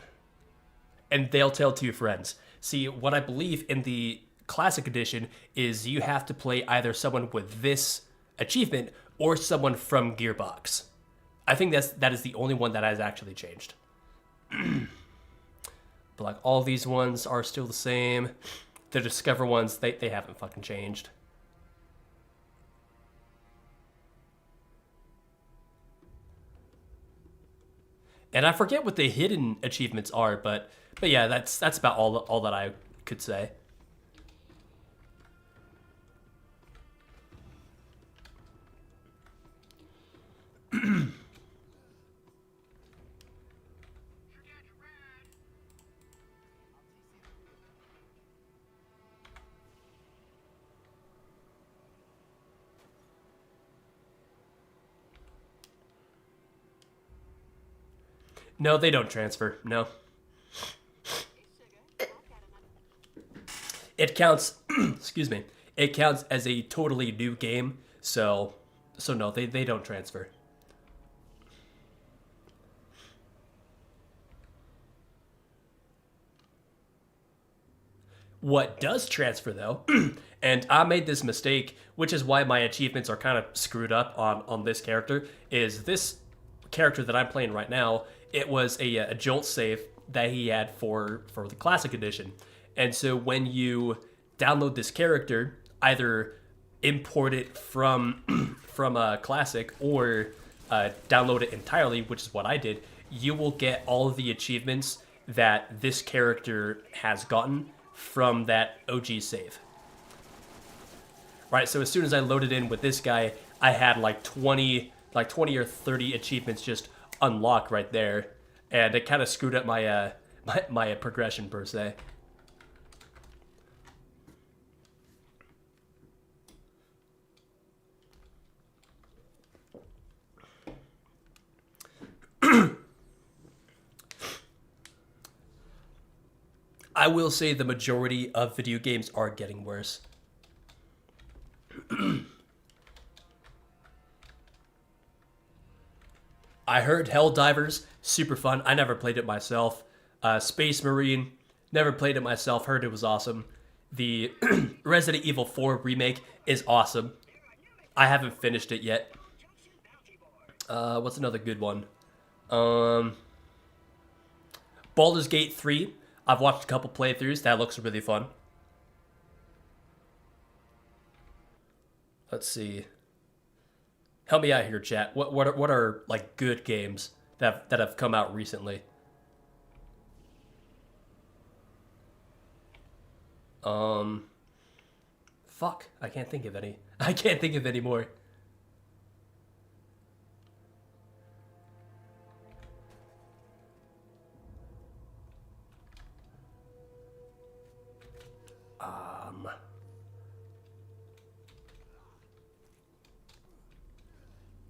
And they'll tell 2 friends. See, what I believe in the Classic Edition is you have to play either someone with this achievement or someone from Gearbox. I think that is the only one that has actually changed. But like all these ones are still the same. The Discover ones, they haven't fucking changed. And I forget what the hidden achievements are, but yeah, that's about all that I could say. No, they don't transfer. No. It counts, excuse me, it counts as a totally new game, so no, they don't transfer. What does transfer though, and I made this mistake, which is why my achievements are kind of screwed up on this character, is this character that I'm playing right now, it was a Jolt save that he had for the Classic Edition. And so when you download this character, either import it from a Classic or download it entirely, which is what I did, you will get all of the achievements that this character has gotten from that OG save. Right, so as soon as I loaded in with this guy, I had like 20 or 30 achievements just unlocked right there, and it kind of screwed up my my progression per se. I will say the majority of video games are getting worse. I heard Helldivers, super fun. I never played it myself. Space Marine, never played it myself. Heard it was awesome. The Resident Evil 4 remake is awesome. I haven't finished it yet. What's another good one? Baldur's Gate 3. I've watched a couple playthroughs. That looks really fun. Let's see. Help me out here, chat. What are like good games that have come out recently? Fuck. I can't think of any. I can't think of any more.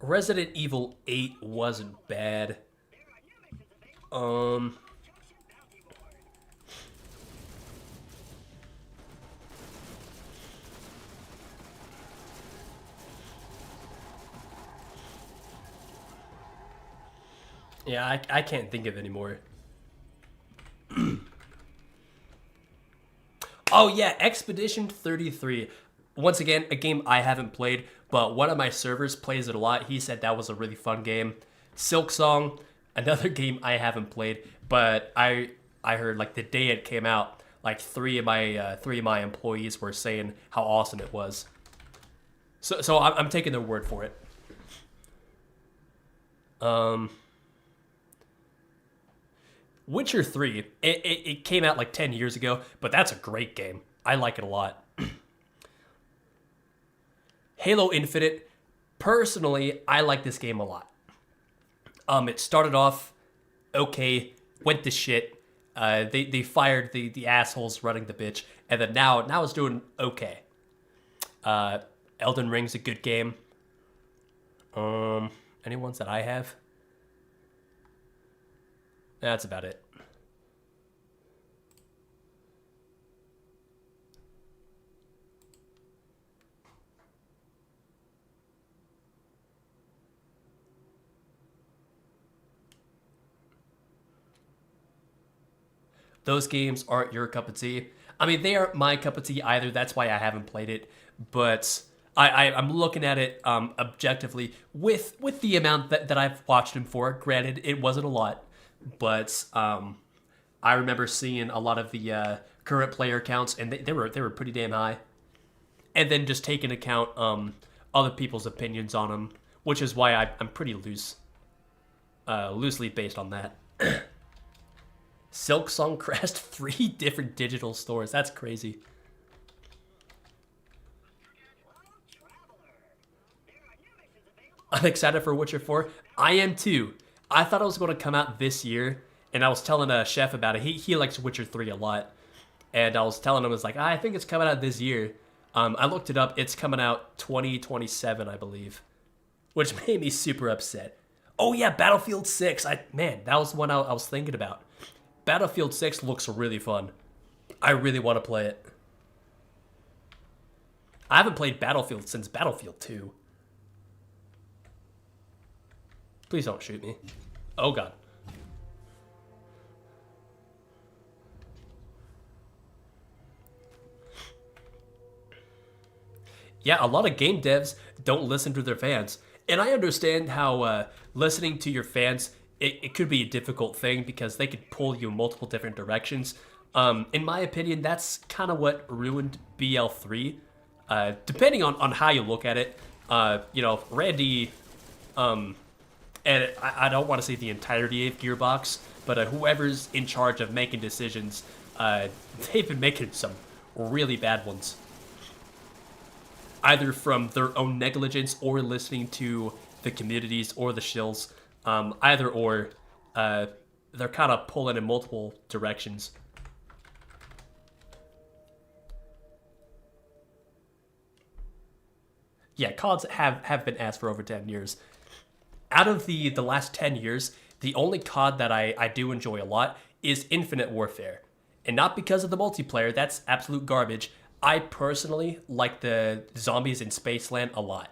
Resident Evil 8 wasn't bad. Yeah, I can't think of any more. Oh yeah, Expedition 33. Once again, a game I haven't played, but one of my servers plays it a lot. He said that was a really fun game. Silk Song, another game I haven't played, but I heard like the day it came out, like three of my employees were saying how awesome it was. So I'm taking their word for it. Witcher 3, it came out like 10 years ago, but that's a great game. I like it a lot. Halo Infinite, personally, I like this game a lot. It started off okay, went to shit. They fired the assholes running the bitch, and then now it's doing okay. Elden Ring's a good game. Any ones that I have? That's about it. Those games aren't your cup of tea. I mean, they aren't my cup of tea either. That's why I haven't played it. But I'm looking at it objectively with the amount that I've watched him for. Granted, it wasn't a lot, but I remember seeing a lot of the current player counts, and they were pretty damn high. And then just taking account other people's opinions on them, which is why I'm pretty loosely based on that. Silk Song Crest, 3 different digital stores. That's crazy. I'm excited for Witcher 4. I am too. I thought it was going to come out this year, and I was telling Chef about it. He likes Witcher 3 a lot, and I was telling him, I was like, I think it's coming out this year. I looked it up. It's coming out 2027, I believe, which made me super upset. Oh yeah, Battlefield 6. Man, that was the one I was thinking about. Battlefield 6 looks really fun. I really want to play it. I haven't played Battlefield since Battlefield 2. Please don't shoot me. Oh god. Yeah, a lot of game devs don't listen to their fans. And I understand how listening to your fans, it could be a difficult thing because they could pull you in multiple different directions. In my opinion, that's kind of what ruined BL3. Depending on how you look at it, Randy, and I don't want to say the entirety of Gearbox, but whoever's in charge of making decisions, they've been making some really bad ones. Either from their own negligence or listening to the communities or the shills. Either or, they're kind of pulling in multiple directions. Yeah, CODs have been asked for over 10 years. Out of the last 10 years, the only COD that I do enjoy a lot is Infinite Warfare. And not because of the multiplayer, that's absolute garbage. I personally like the zombies in Spaceland a lot.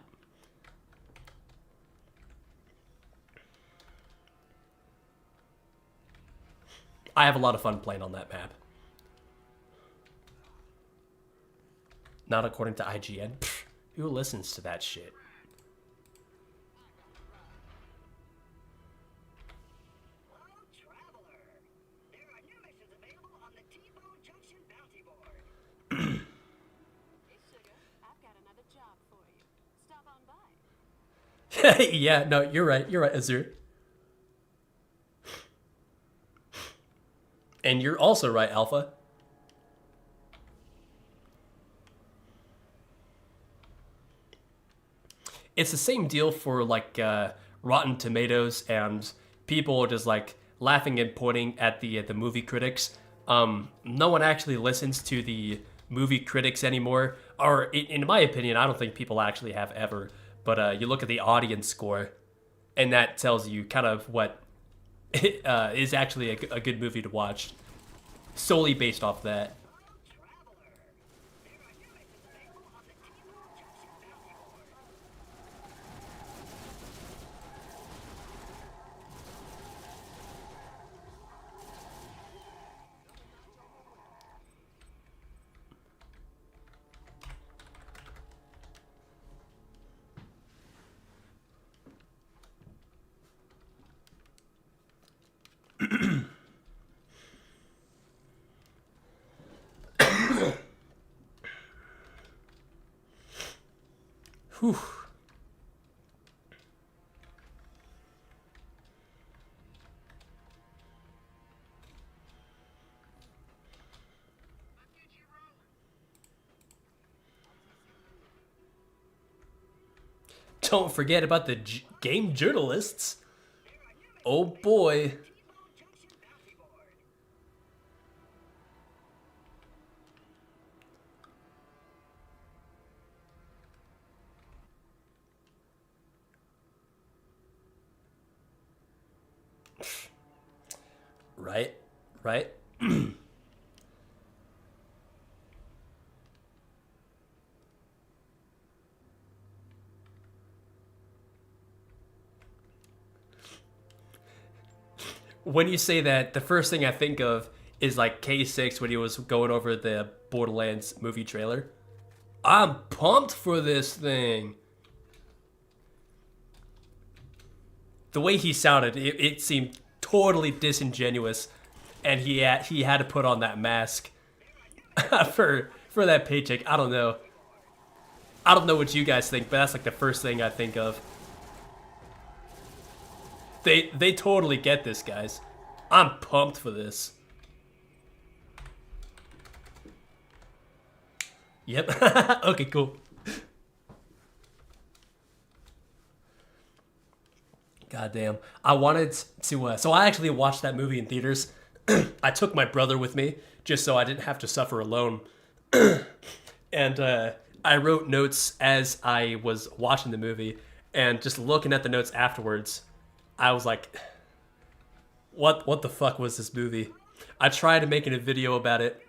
I have a lot of fun playing on that map. Not according to IGN. Pfft, who listens to that shit? Yeah, no, you're right, Azur. And you're also right, Alpha. It's the same deal for like Rotten Tomatoes, and people just like laughing and pointing at the movie critics. No one actually listens to the movie critics anymore, or in my opinion, I don't think people actually have ever. But you look at the audience score, and that tells you kind of what is actually a good movie to watch, solely based off that. Whew. Don't forget about the game journalists. Oh boy. Right, right. When you say that, the first thing I think of is like K6 when he was going over the Borderlands movie trailer. I'm pumped for this thing. The way he sounded, it seemed totally disingenuous, and he had to put on that mask for that paycheck. I don't know. I don't know what you guys think, but that's like the first thing I think of. They totally get this, guys. I'm pumped for this. Yep. Okay, cool. Goddamn. I wanted to, so I actually watched that movie in theaters. I took my brother with me just so I didn't have to suffer alone. And I wrote notes as I was watching the movie, and just looking at the notes afterwards, I was like, what the fuck was this movie? I tried making a video about it,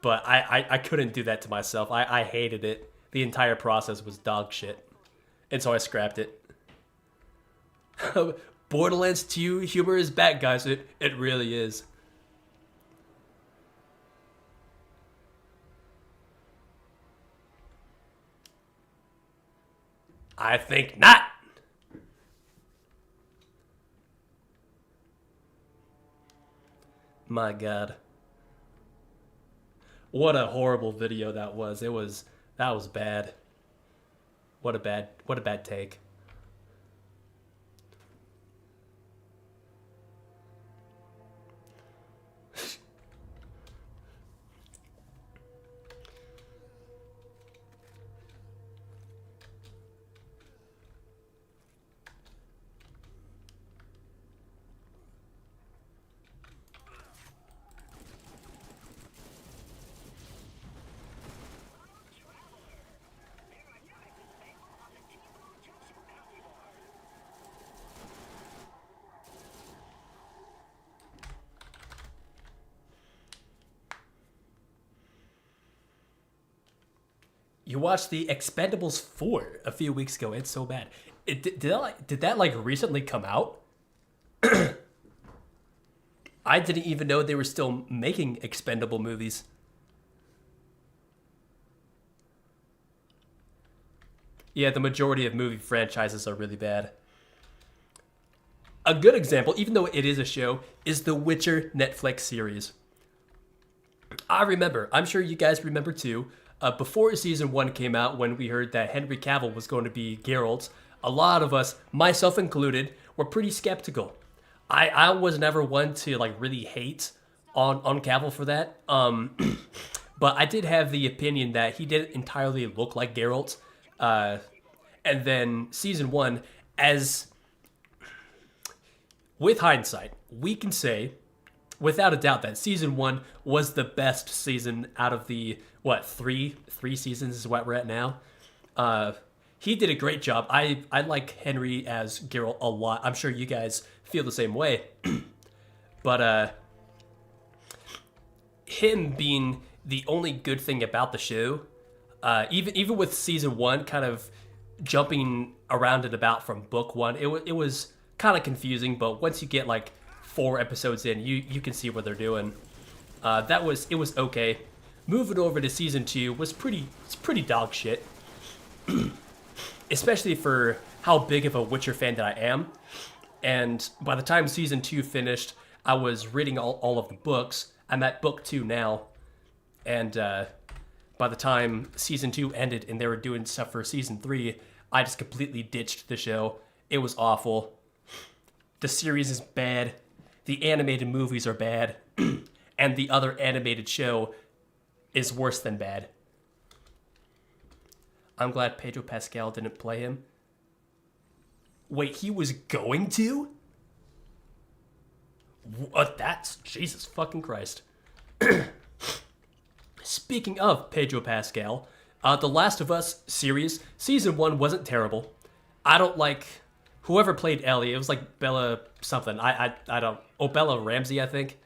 but I couldn't do that to myself. I hated it. The entire process was dog shit. And so I scrapped it. Borderlands 2 humor is back, guys. It really is. I think not. My God. What a horrible video that was. That was bad. What a bad take. You watched the Expendables 4 a few weeks ago. It's so bad. Did that like recently come out? I didn't even know they were still making expendable movies. Yeah, the majority of movie franchises are really bad. A good example, even though it is a show, is the Witcher Netflix series. I remember, I'm sure you guys remember too, before season 1 came out, when we heard that Henry Cavill was going to be Geralt, a lot of us, myself included, were pretty skeptical. I was never one to like really hate on Cavill for that. But I did have the opinion that he didn't entirely look like Geralt. And then season 1, as with hindsight, we can say without a doubt that season 1 was the best season out of the three seasons is what we're at now. He did a great job. I like Henry as Geralt a lot. I'm sure you guys feel the same way. But him being the only good thing about the show, even with season 1 kind of jumping around and about from book 1, it was kind of confusing. But once you get like 4 episodes in, you can see what they're doing. It was okay. Moving over to season 2 was pretty dog shit. Especially for how big of a Witcher fan that I am. And by the time season 2 finished, I was reading all of the books. I'm at book 2 now. And by the time season 2 ended and they were doing stuff for season 3, I just completely ditched the show. It was awful. The series is bad. The animated movies are bad. And the other animated show is worse than bad. I'm glad Pedro Pascal didn't play him. Wait, he was going to? What? That's Jesus fucking Christ. Speaking of Pedro Pascal, The Last of Us series, season 1 wasn't terrible. I don't like whoever played Ellie. It was like Bella something. I don't. Oh, Bella Ramsey, I think.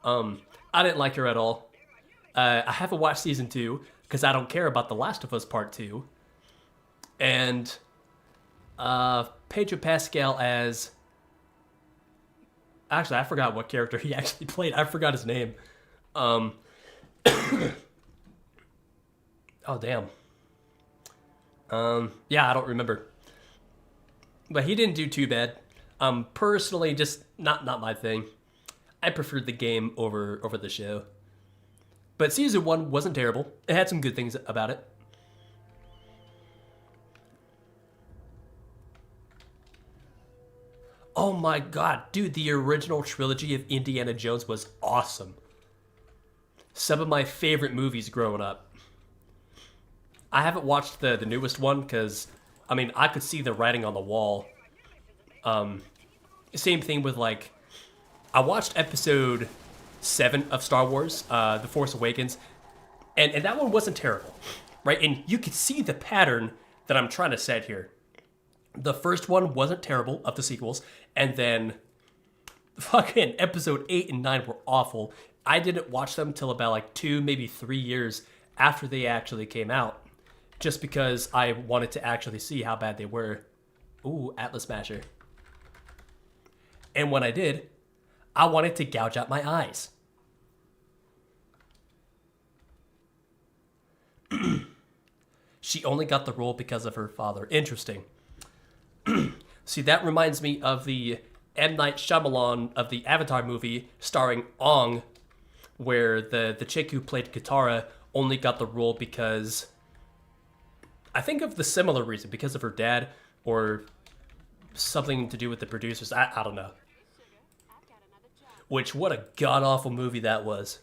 I didn't like her at all. I haven't watched season 2 because I don't care about The Last of Us Part 2. And Pedro Pascal as... Actually, I forgot what character he actually played. I forgot his name. Oh, damn. Yeah, I don't remember. But he didn't do too bad. Personally, just not my thing. I preferred the game over the show. But season 1 wasn't terrible. It had some good things about it. Oh my god, dude, the original trilogy of Indiana Jones was awesome. Some of my favorite movies growing up. I haven't watched the newest one because, I mean, I could see the writing on the wall. Same thing with, like, I watched episode 7 of Star Wars, The Force Awakens, and that one wasn't terrible, right? And you could see the pattern that I'm trying to set here. The first one wasn't terrible of the sequels, and then fucking episode 8 and 9 were awful. I didn't watch them till about like 2, maybe 3 years after they actually came out, just because I wanted to actually see how bad they were. Ooh, Atlas Smasher. And when I did, I wanted to gouge out my eyes. She only got the role because of her father. Interesting. See, that reminds me of the M. Night Shyamalan of the Avatar movie starring Ong, where the chick who played Katara only got the role because, I think of the similar reason, because of her dad or something to do with the producers. I don't know. Which, what a god-awful movie that was.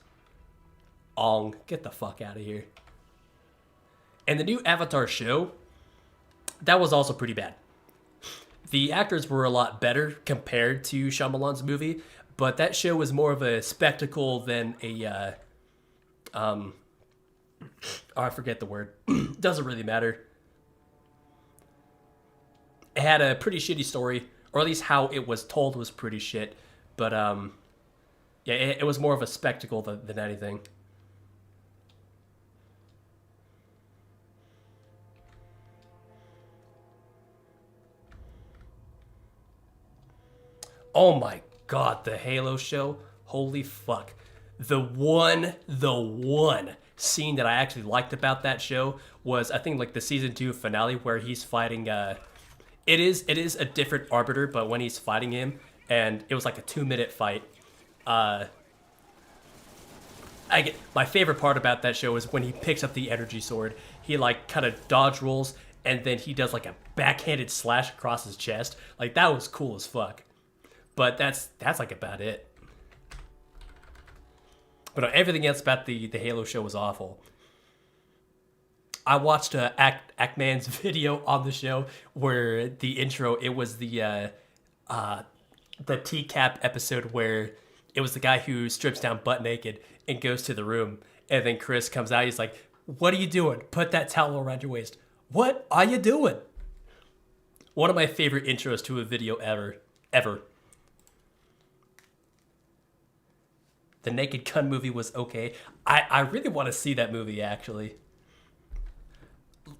Ong, get the fuck out of here. And the new Avatar show, that was also pretty bad. The actors were a lot better compared to Shyamalan's movie, but that show was more of a spectacle than a, oh, I forget the word. Doesn't really matter. It had a pretty shitty story, or at least how it was told was pretty shit, but, yeah, it was more of a spectacle than anything. Oh my god, the Halo show. Holy fuck. The one scene that I actually liked about that show was, I think, like the season 2 finale where he's fighting, it is a different arbiter, but when he's fighting him, and it was like a 2-minute fight. My favorite part about that show is when he picks up the energy sword, he like kind of dodge rolls, and then he does like a backhanded slash across his chest. Like, that was cool as fuck. But that's like about it. But everything else about the Halo show was awful. I watched Ackman's video on the show where the intro, it was the TCAP episode where it was the guy who strips down butt naked and goes to the room. And then Chris comes out, he's like, "What are you doing? Put that towel around your waist." What are you doing? One of my favorite intros to a video ever. The Naked Gun movie was okay. I really want to see that movie, actually.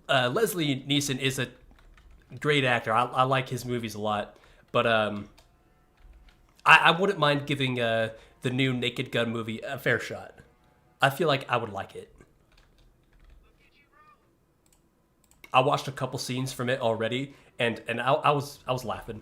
Leslie Nielsen is a great actor. I like his movies a lot. But I wouldn't mind giving the new Naked Gun movie a fair shot. I feel like I would like it. I watched a couple scenes from it already, and I was laughing.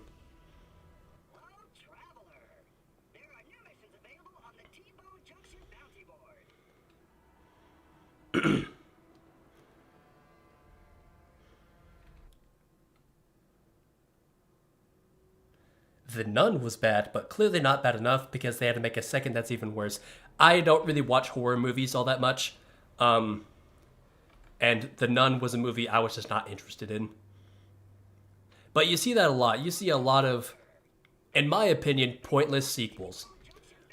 The Nun was bad, but clearly not bad enough because they had to make a second that's even worse. I don't really watch horror movies all that much. And The Nun was a movie I was just not interested in. But you see that a lot. You see a lot of, in my opinion, pointless sequels,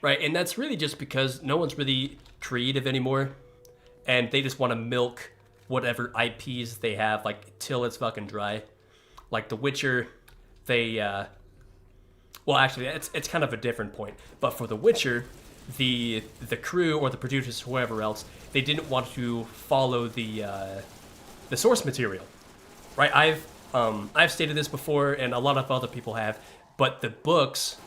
right? And that's really just because no one's really creative anymore, and they just want to milk whatever IPs they have, like, till it's fucking dry. Like The Witcher, they, well, actually, it's kind of a different point. But for The Witcher, the crew or the producers, whoever else, they didn't want to follow the source material, right? I've stated this before, and a lot of other people have, but the books,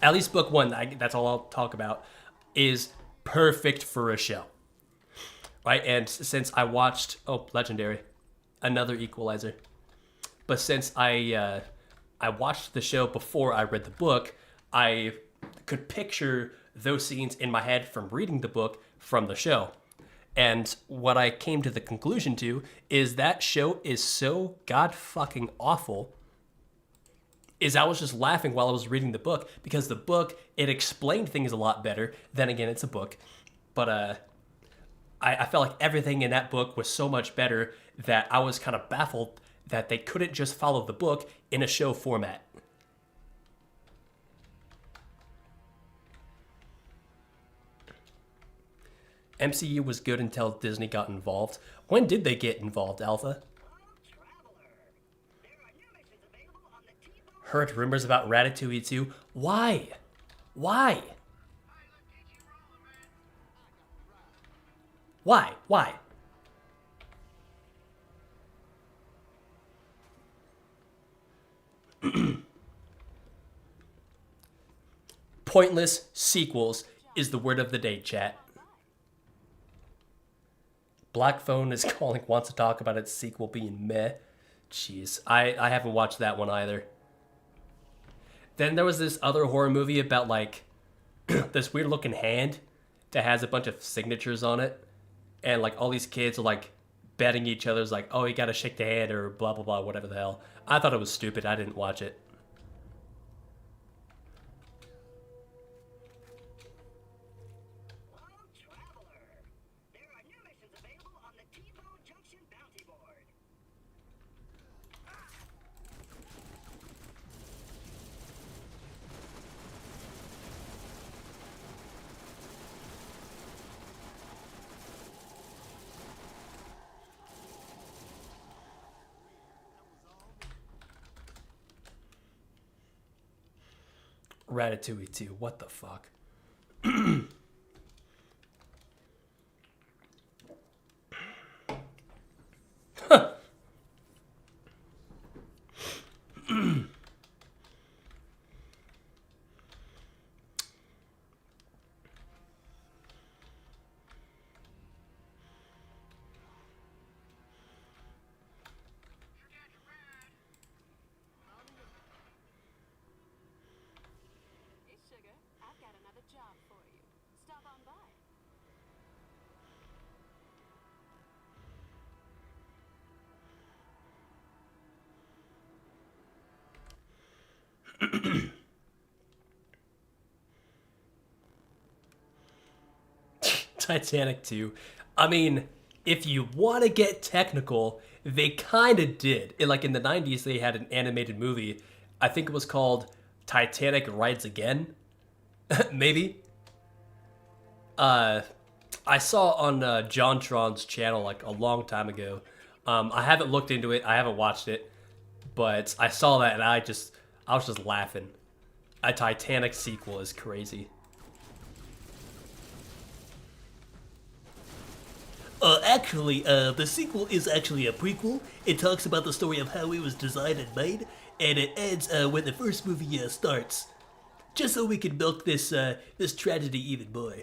at least book one, that's all I'll talk about, is perfect for a show, right? And since I watched, Legendary, another Equalizer, but since I watched the show before I read the book, I could picture those scenes in my head from reading the book from the show. And what I came to the conclusion to is that show is so god fucking awful, is I was just laughing while I was reading the book, because the book, it explained things a lot better. Then again, it's a book. But I felt like everything in that book was so much better that I was kind of baffled that they couldn't just follow the book in a show format. MCU was good until Disney got involved. When did they get involved, Alpha? Heard rumors about Ratatouille 2. Why? Why? Why? Why? Pointless sequels is the word of the day, chat. Black Phone is calling, wants to talk about its sequel being meh. Jeez, I haven't watched that one either. Then there was this other horror movie about, like, this weird looking hand that has a bunch of signatures on it. And, like, all these kids are, like, betting each other's like, oh, you gotta shake the hand or blah, blah, blah, whatever the hell. I thought it was stupid. I didn't watch it. Ratatouille 2. What the fuck? Titanic 2. I mean, if you want to get technical, they kind of did. Like in the 90s, they had an animated movie. I think it was called Titanic Rides Again. Maybe. I saw on JonTron's channel like a long time ago. I haven't looked into it. I haven't watched it. But I saw that and I was just laughing. A Titanic sequel is crazy. Actually, the sequel is actually a prequel. It talks about the story of how it was designed and made, and it ends when the first movie starts. Just so we can milk this tragedy even more.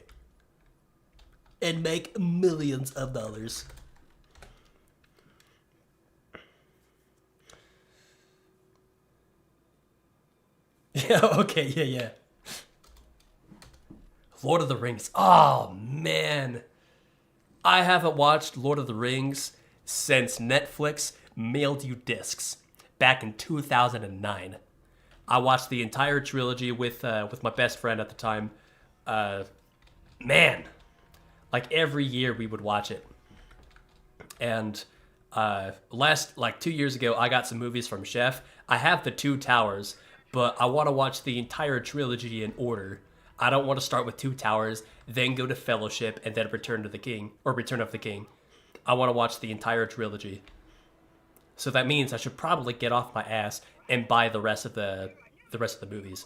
And make millions of dollars. Yeah, okay, yeah. Lord of the Rings. Oh, man. I haven't watched Lord of the Rings since Netflix mailed you discs back in 2009. I watched the entire trilogy with my best friend at the time. Man, like every year we would watch it. And Last like 2 years ago, I got some movies from Chef. I have the Two Towers, but I want to watch the entire trilogy in order. I don't want to start with Two Towers, then go to Fellowship, and then Return to the King or Return of the King. I want to watch the entire trilogy. So that means I should probably get off my ass and buy the rest of the movies.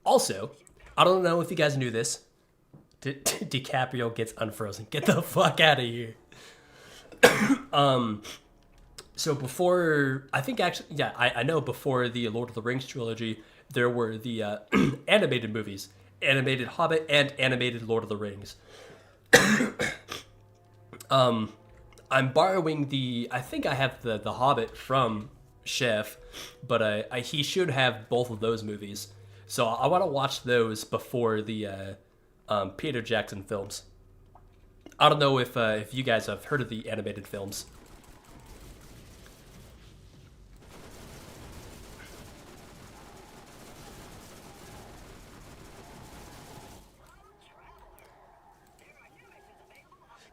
Also, I don't know if you guys knew this. DiCaprio gets unfrozen. Get the fuck out of here. So before, I think actually, yeah, I know before the Lord of the Rings trilogy, there were the animated movies, animated Hobbit and animated Lord of the Rings. I'm borrowing I think I have the Hobbit from Chef, but he should have both of those movies. So I want to watch those before the Peter Jackson films. I don't know if you guys have heard of the animated films.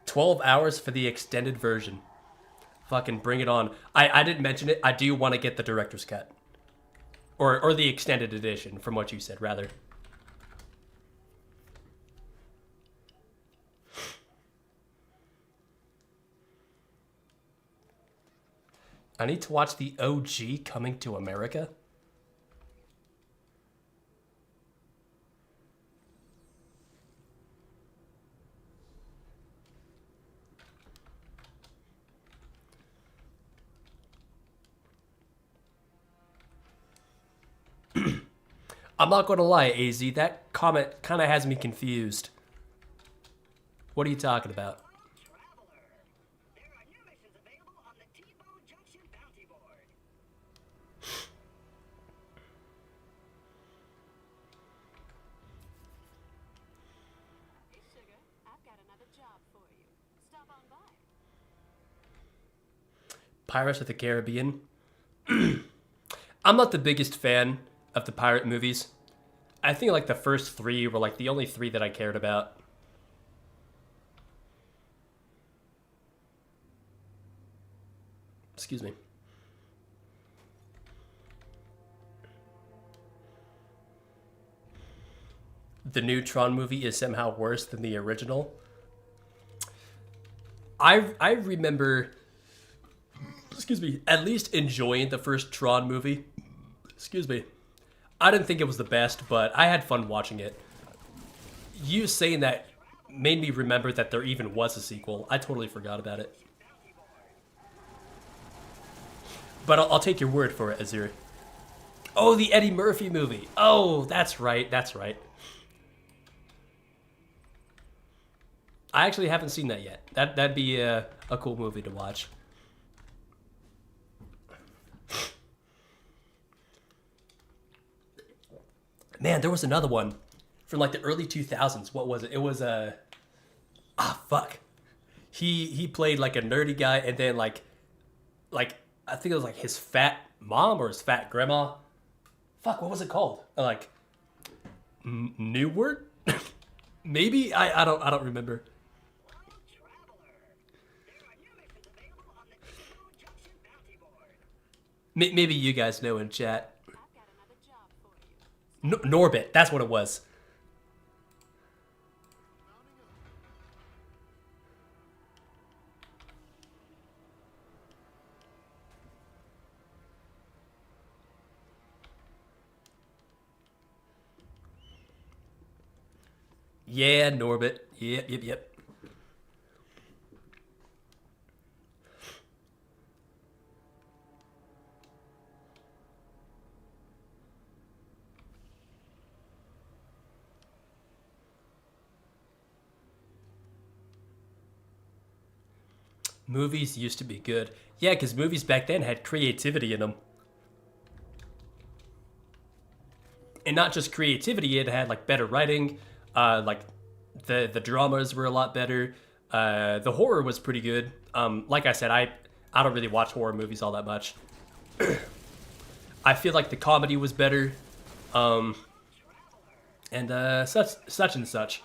$12 for the extended version. Fucking bring it on. I didn't mention it. I do want to get the director's cut. Or the extended edition, from what you said, rather. I need to watch the OG Coming to America. I'm not going to lie, AZ, that comment kind of has me confused. What are you talking about? Pirates of the Caribbean. I'm not the biggest fan of the pirate movies. I think like the first three were like the only three that I cared about. Excuse me. The new Tron movie is somehow worse than the original. I remember, excuse me, at least enjoying the first Tron movie. Excuse me. I didn't think it was the best, but I had fun watching it. You saying that made me remember that there even was a sequel. I totally forgot about it. But I'll take your word for it, Azir. Oh, the Eddie Murphy movie. Oh, that's right, that's right. I actually haven't seen that yet. That'd be a cool movie to watch. Man, there was another one from like the early 2000s. What was it? It was fuck. He played like a nerdy guy, and then like I think it was like his fat mom or his fat grandma. Fuck, what was it called? Like New Word? Maybe I don't remember. Maybe you guys know in chat. Norbit, that's what it was. Yeah, Norbit. Yep. Movies used to be good. Yeah, because movies back then had creativity in them. And not just creativity, it had like better writing. Like the dramas were a lot better. The horror was pretty good. Like I said, I don't really watch horror movies all that much. I feel like the comedy was better. And such and such.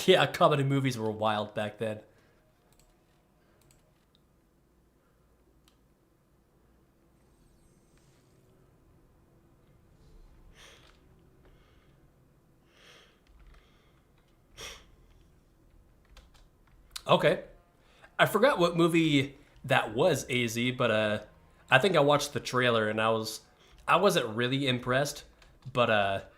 Yeah, comedy movies were wild back then. Okay. I forgot what movie that was, AZ, but I think I watched the trailer and I wasn't really impressed, but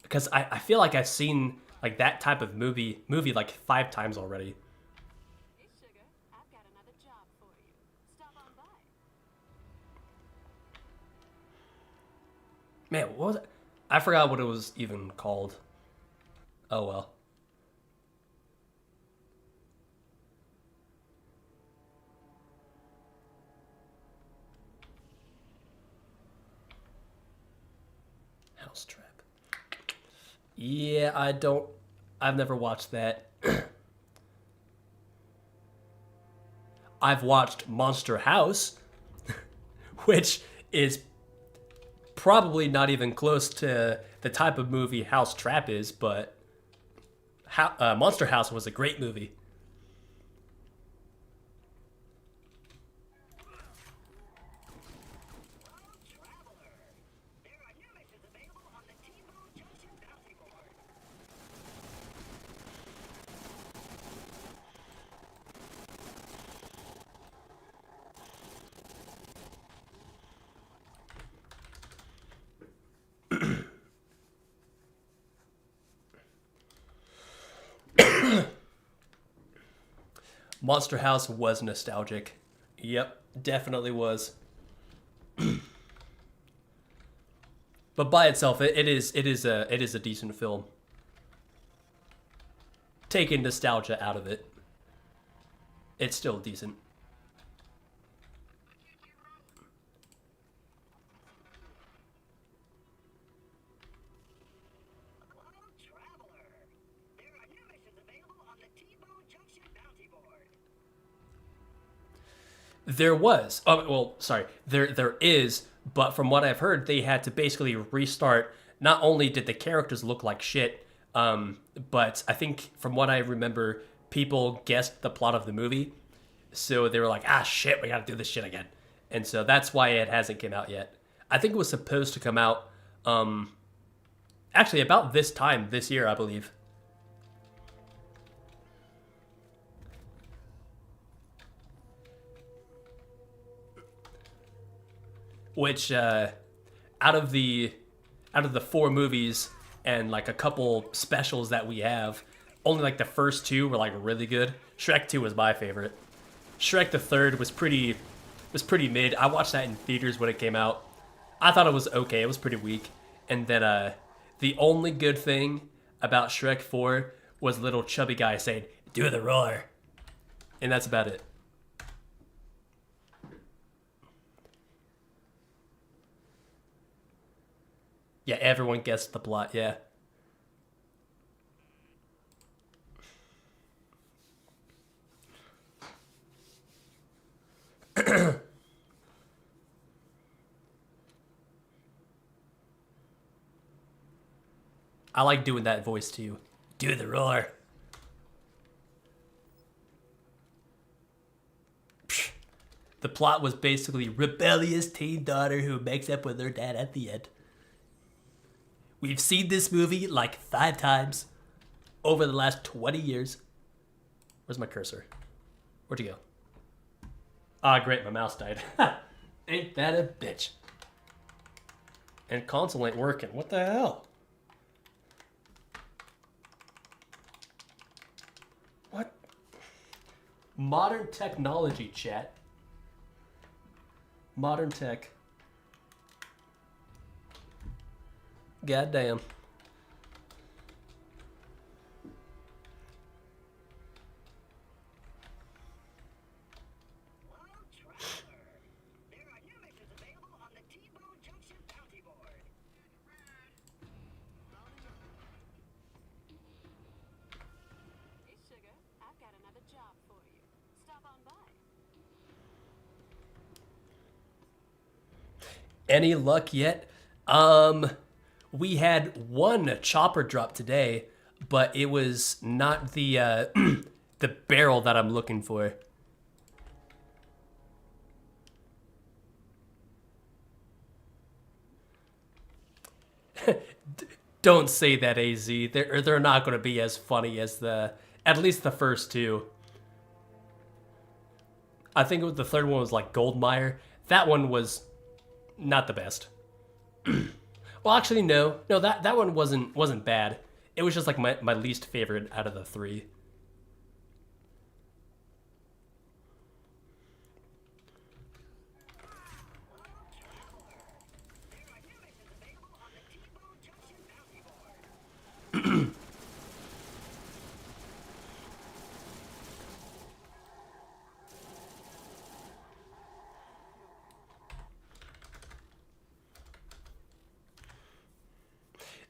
because I feel like I've seen like that type of movie like 5 times already. Hey, sugar, I've got another job for you. Stop on by. Man, what was it? I forgot what it was even called. Oh well. Housetrap. Yeah, I don't. I've never watched that. I've watched Monster House, which is probably not even close to the type of movie House Trap is, but Monster House was a great movie. Monster House was nostalgic. Yep, definitely was. But by itself, it is a decent film. Taking nostalgia out of it, it's still decent. There was. Oh, well, sorry. There is, but from what I've heard, they had to basically restart. Not only did the characters look like shit, but I think from what I remember, people guessed the plot of the movie, so they were like, "Ah, shit, we got to do this shit again," and so that's why it hasn't come out yet. I think it was supposed to come out, actually about this time this year, I believe. Which out of the 4 movies and like a couple specials that we have, only like the first 2 were like really good. Shrek 2 was my favorite. Shrek the third was pretty mid. I watched that in theaters when it came out. I thought it was okay. It was pretty weak. And then the only good thing about Shrek 4 was little chubby guy saying, "Do the roar," and that's about it. Yeah, everyone guessed the plot. Yeah. I like doing that voice too. Do the roar. Psh. The plot was basically rebellious teen daughter who makes up with her dad at the end. We've seen this movie like 5 times over the last 20 years. Where's my cursor? Where'd you go? Ah, great, my mouse died. Ain't that a bitch? And console ain't working. What the hell? What? Modern technology, chat. Modern tech. Goddamn. Hey, sugar, I've got another job for you. Stop on by. Any luck yet? We had one chopper drop today, but it was not the the barrel that I'm looking for. Don't say that, AZ. They're not going to be as funny as at least the first two. I think the third one was like Goldmire. That one was not the best. Well, actually, no, that one wasn't bad. It was just like my least favorite out of the three.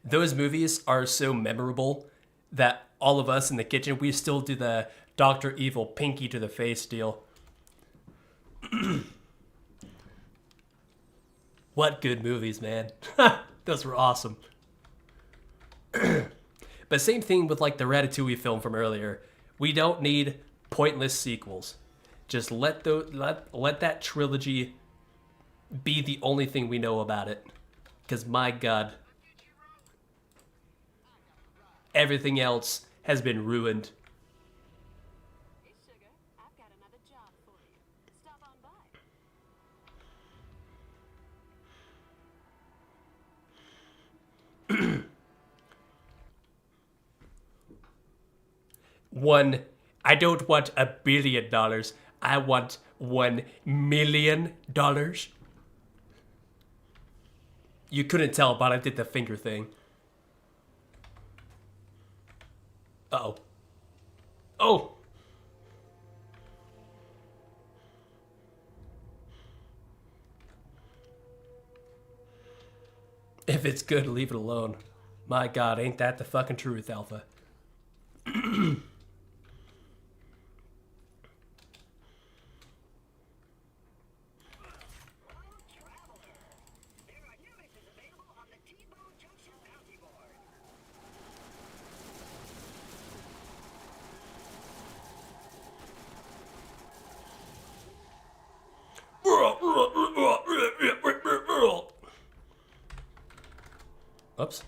Those movies are so memorable that all of us in the kitchen, we still do the Dr. Evil pinky to the face deal. What good movies, man. Those were awesome. But same thing with like the Ratatouille film from earlier. We don't need pointless sequels. Just let that trilogy be the only thing we know about it. Because my God, everything else has been ruined. Hey, sugar, I've got another job for you. Stop on by. I don't want $1 billion. I want $1 million. You couldn't tell, but I did the finger thing. Uh-oh. Oh! If it's good, leave it alone. My God, ain't that the fucking truth, Alpha? Oops.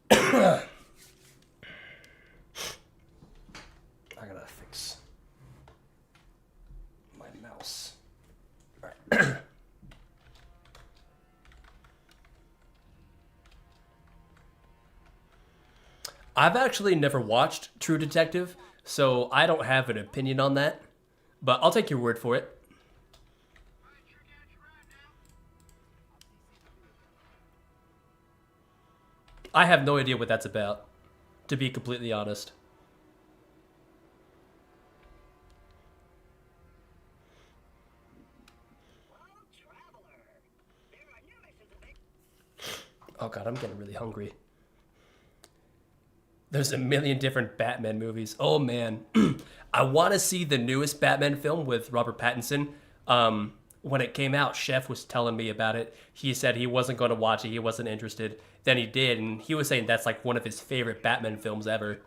I gotta fix my mouse. All right. I've actually never watched True Detective, so I don't have an opinion on that, but I'll take your word for it. I have no idea what that's about, to be completely honest. Oh God, I'm getting really hungry. There's a million different Batman movies. Oh man, I want to see the newest Batman film with Robert Pattinson. When it came out, Chef was telling me about it. He said he wasn't going to watch it. He wasn't interested. Then he did, and he was saying that's like one of his favorite Batman films ever.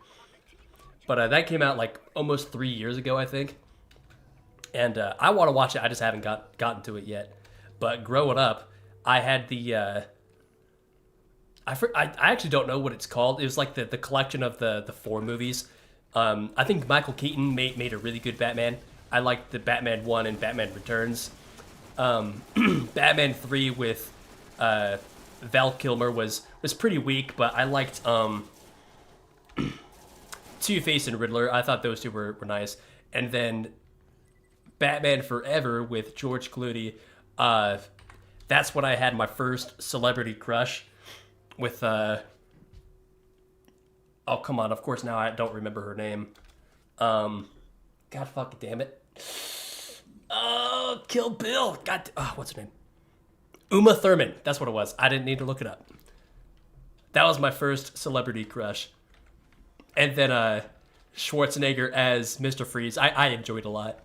But that came out like almost 3 years ago, I think. And I want to watch it. I just haven't gotten to it yet. But growing up, I had the... I actually don't know what it's called. It was like the collection of the 4 movies. I think Michael Keaton made a really good Batman. I liked the Batman 1 and Batman Returns. Batman 3 with Val Kilmer was pretty weak, but I liked Two-Face and Riddler. I thought those two were nice. And then Batman Forever with George Clooney. That's when I had my first celebrity crush with oh come on, of course now I don't remember her name. God fucking damn it. Oh, Kill Bill. God, what's her name? Uma Thurman. That's what it was. I didn't need to look it up. That was my first celebrity crush. And then Schwarzenegger as Mr. Freeze. I enjoyed a lot.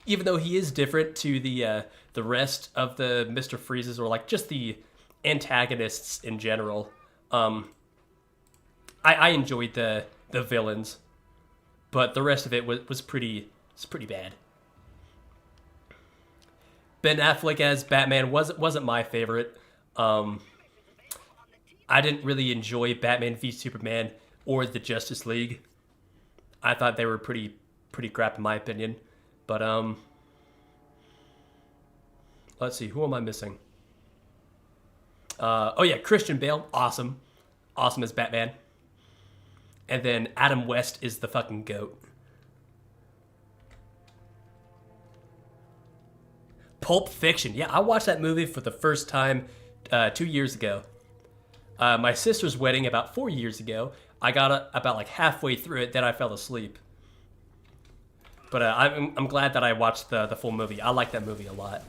even though he is different to the rest of the Mr. Freezes, or like just the antagonists in general. I enjoyed the villains, but the rest of it was pretty bad. Ben Affleck as Batman wasn't my favorite. I didn't really enjoy Batman v Superman or the Justice League. I thought they were pretty crap in my opinion. But let's see, who am I missing? Oh yeah, Christian Bale, awesome as Batman. And then Adam West is the fucking goat. Pulp Fiction, yeah, I watched that movie for the first time 2 years ago. My sister's wedding about 4 years ago. I got about like halfway through it, then I fell asleep. But I'm glad that I watched the full movie. I like that movie a lot.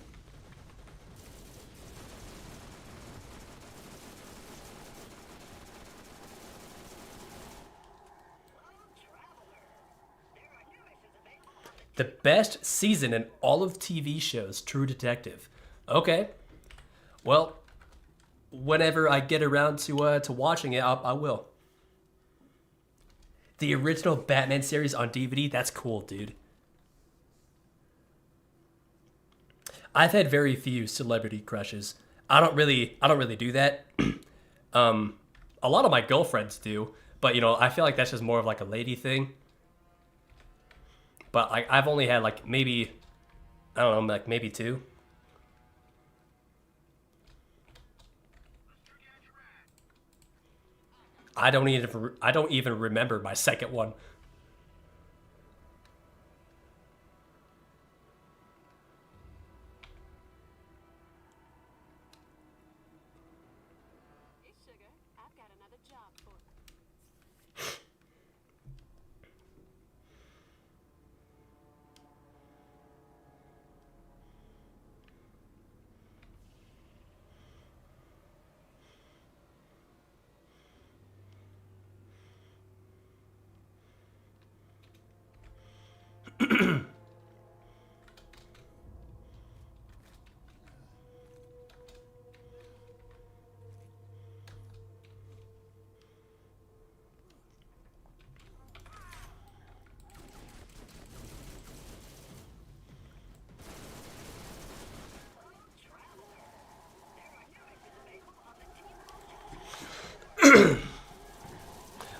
The best season in all of TV shows, True Detective. Okay, well, whenever I get around to watching it, I will. The original Batman series on DVD, that's cool, dude. I've had very few celebrity crushes. I don't really do that. A lot of my girlfriends do, but I feel like that's just more of like a lady thing. But I've only had like maybe, I don't know, like maybe two. I don't even remember my second one. Hey, sugar, I've got another job for you.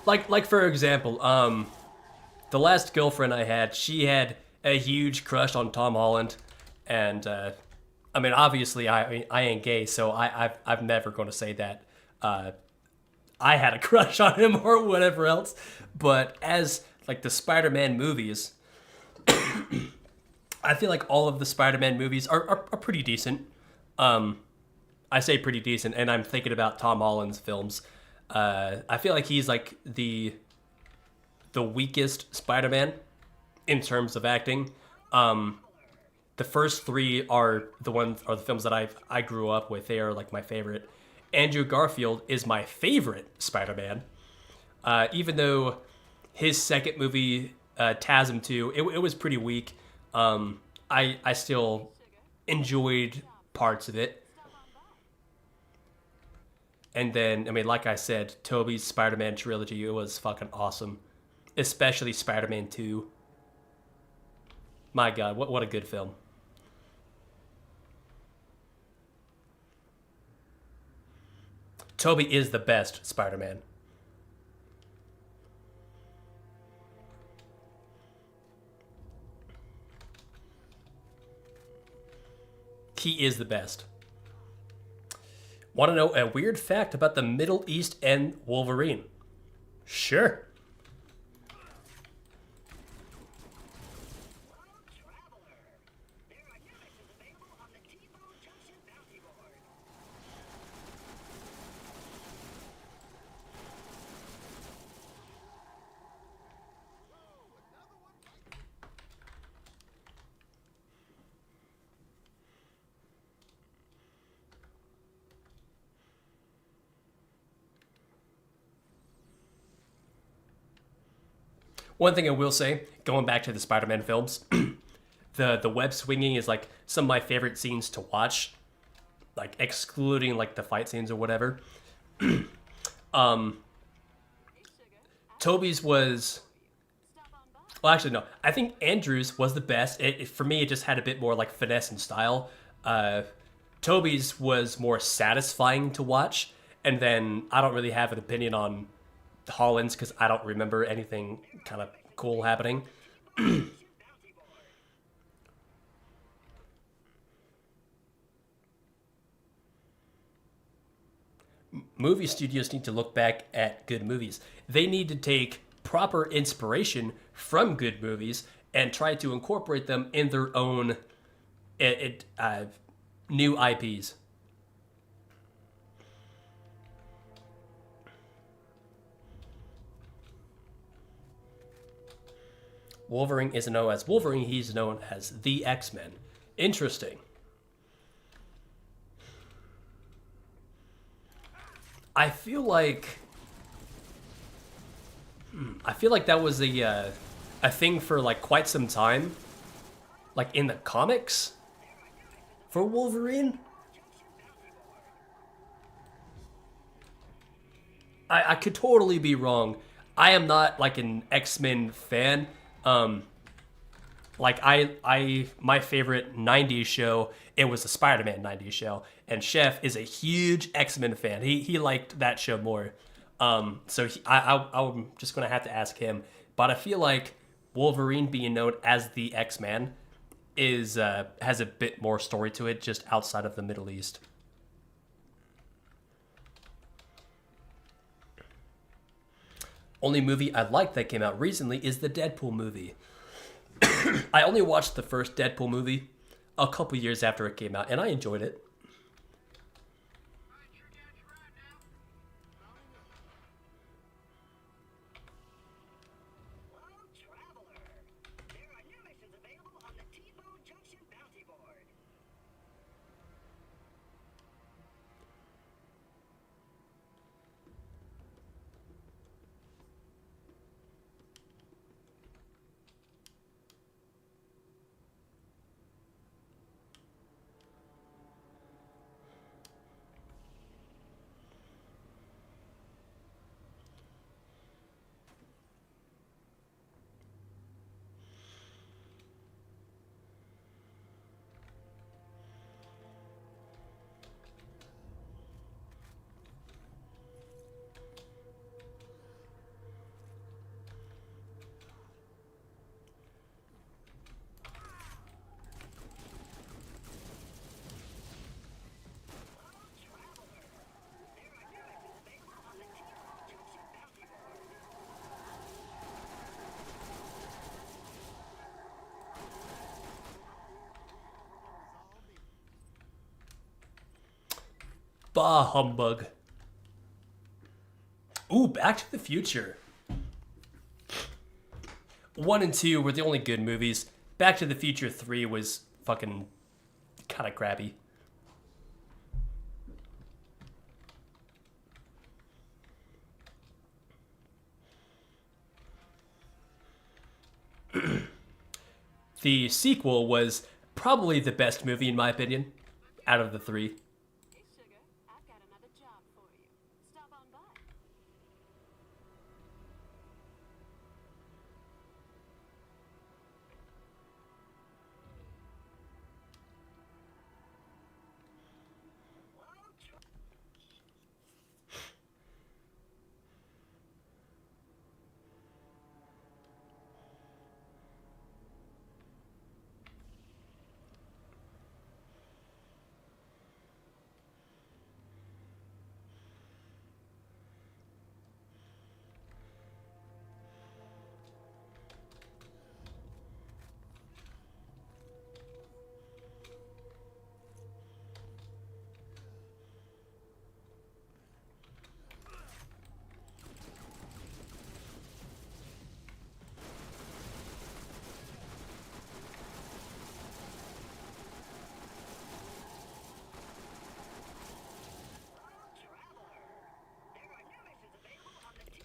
Like for example, the last girlfriend I had, she had a huge crush on Tom Holland, and I mean, obviously, I ain't gay, so I'm never going to say that I had a crush on him or whatever else. But as like the Spider-Man movies, I feel like all of the Spider-Man movies are pretty decent. I say pretty decent, and I'm thinking about Tom Holland's films. I feel like he's like the weakest Spider-Man in terms of acting. The first three are the films that I grew up with. They are like my favorite. Andrew Garfield is my favorite Spider-Man. Even though his second movie, TASM 2, it was pretty weak. I still enjoyed parts of it. And then, I mean, like I said, Tobey's Spider-Man trilogy, it was fucking awesome. Especially Spider-Man 2. My God, what a good film. Tobey is the best Spider-Man. He is the best. Want to know a weird fact about the Middle East and Wolverine? Sure. One thing I will say, going back to the Spider-Man films, The web swinging is like some of my favorite scenes to watch, like excluding like the fight scenes or whatever. um, Toby's was well, actually no. I think Andrew's was the best. For me, it just had a bit more like finesse and style. Toby's was more satisfying to watch, and then I don't really have an opinion on Holland's because I don't remember anything kind of cool happening. Movie studios need to look back at good movies. They need to take proper inspiration from good movies and try to incorporate them in their own new IPs. Wolverine isn't known as Wolverine, he's known as the X-Men. Interesting. I feel like that was a thing for like quite some time, like in the comics for Wolverine. I could totally be wrong. I am not like an X-Men fan. Like my favorite 90s show, it was the Spider-Man 90s show, and Chef is a huge X-Men fan. He liked that show more. So I'm just gonna have to ask him. But I feel like Wolverine being known as the X-Man is has a bit more story to it, just outside of the Middle East. Only movie I like that came out recently is the Deadpool movie. I only watched the first Deadpool movie a couple years after it came out, and I enjoyed it. Bah humbug. Ooh, Back to the Future. 1 and 2 were the only good movies. Back to the Future 3 was fucking kind of crappy. The sequel was probably the best movie in my opinion out of the three. Hey, sugar, I've got another job for you. Stop on by.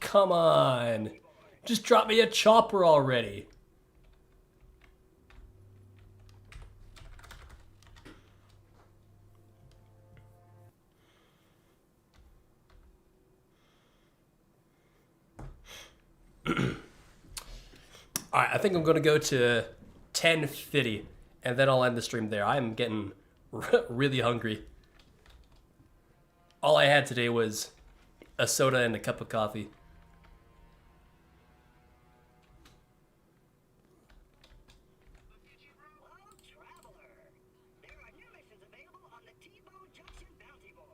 Come on. Just drop me a chopper already. Alright, I think I'm gonna go to 10:50, and then I'll end the stream there. I'm getting really hungry. All I had today was a soda and a cup of coffee. Hello, traveler. There are new missions available on the T-Bone Junction bounty board.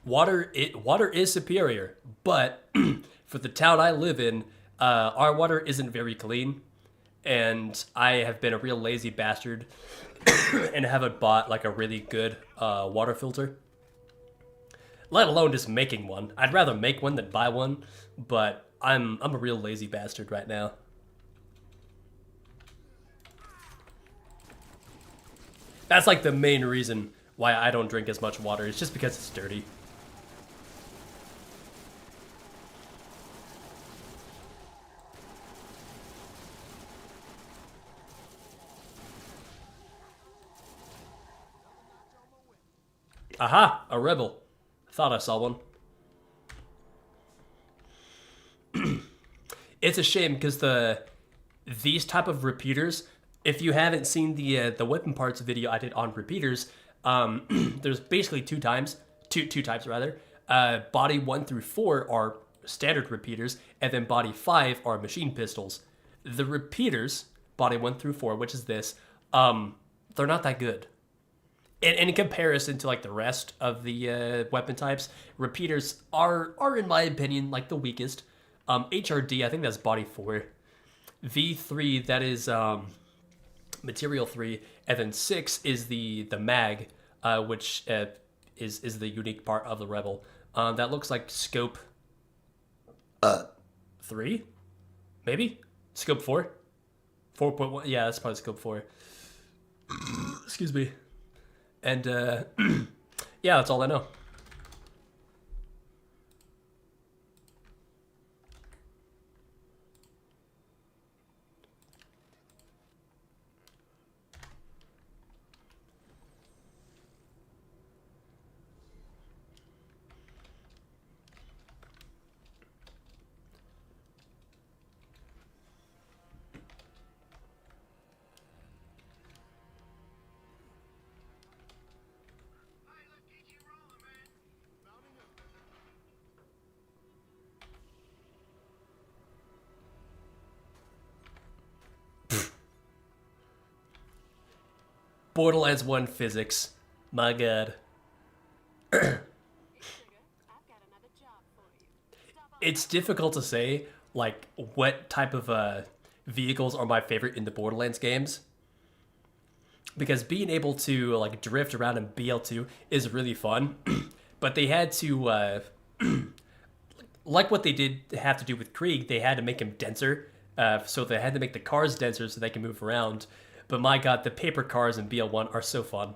Water is superior, but for the town I live in, our water isn't very clean, and I have been a real lazy bastard and haven't bought like a really good water filter. Let alone just making one. I'd rather make one than buy one, but I'm a real lazy bastard right now. That's like the main reason why I don't drink as much water. It's just because it's dirty. Aha! A rebel. Thought I saw one. It's a shame because these type of repeaters, if you haven't seen the weapon parts video I did on repeaters, there's basically two types rather. Body 1 through 4 are standard repeaters, and then body 5 are machine pistols. The repeaters, body 1 through 4, which is this, they're not that good. In comparison to like the rest of the weapon types, repeaters are in my opinion like the weakest. HRD, I think that's body 4. V3, that is material 3, and then 6 is the mag, which is the unique part of the rebel. That looks like scope 3, maybe scope 4, 4.1. Yeah, that's probably scope 4. Excuse me. And yeah, that's all I know. Borderlands 1 physics. My god. Hey, sugar, I've got another job for you. Stop on It's difficult to say, like, what type of vehicles are my favorite in the Borderlands games. Because being able to, like, drift around in BL2 is really fun. But they had to, like what they did have to do with Krieg, they had to make him denser. So they had to make the cars denser so they can move around. But my god, the paper cars in BL1 are so fun.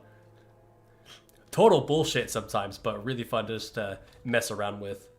Total bullshit sometimes, but really fun to just mess around with.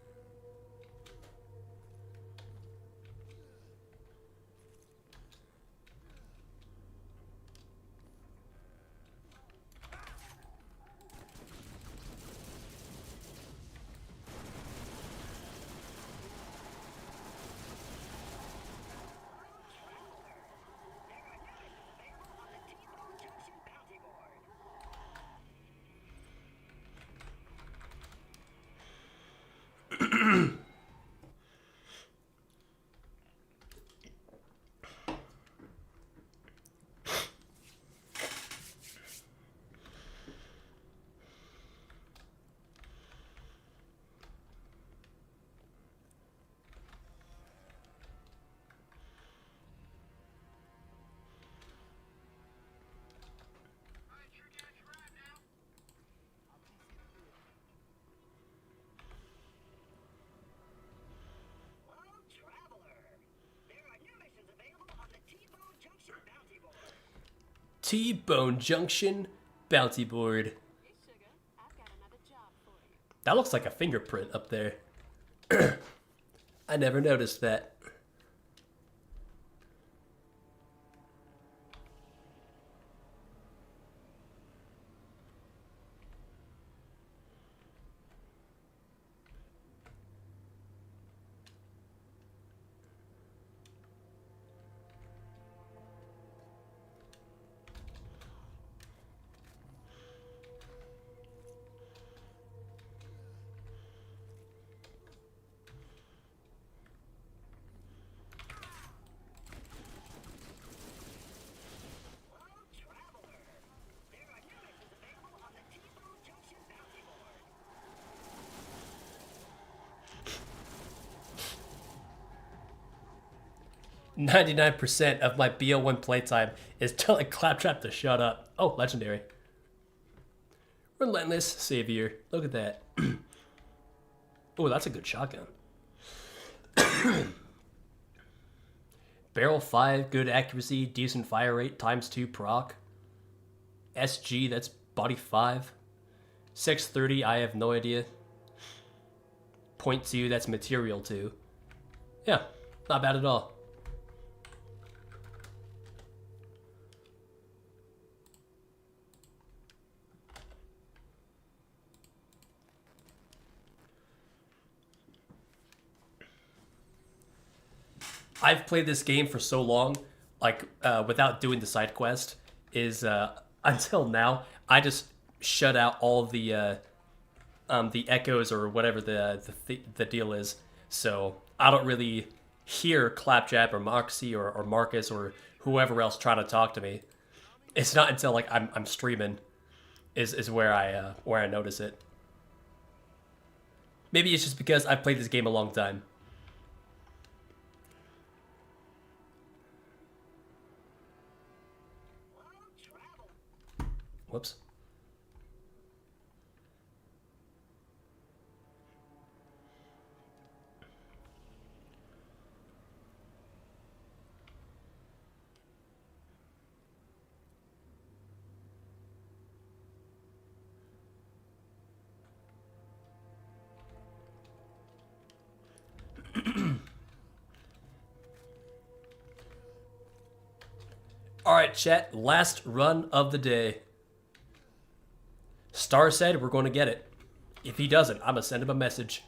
T-Bone Junction bounty board. Hey, sugar, I've got another job for you. That looks like a fingerprint up there. I never noticed that. Hello, traveler. There are new missions available on the T-Bone Junction bounty board. 99% of my BO1 playtime is telling Claptrap to shut up. Oh, legendary. Relentless Savior. Look at that. Oh, that's a good shotgun. Barrel 5, good accuracy, decent fire rate, ×2 proc. SG, that's body 5. 630, I have no idea. .2, that's material 2. Yeah, not bad at all. I've played this game for so long, like without doing the side quest, is until now I just shut out all the echoes or whatever the deal is. So I don't really hear Claptrap or Moxie or Marcus or whoever else trying to talk to me. It's not until like I'm streaming is where I notice it. Maybe it's just because I've played this game a long time. Hello, traveler. Whoops. All right, chat. Last run of the day. Star said we're going to get it. If he doesn't, I'm going to send him a message.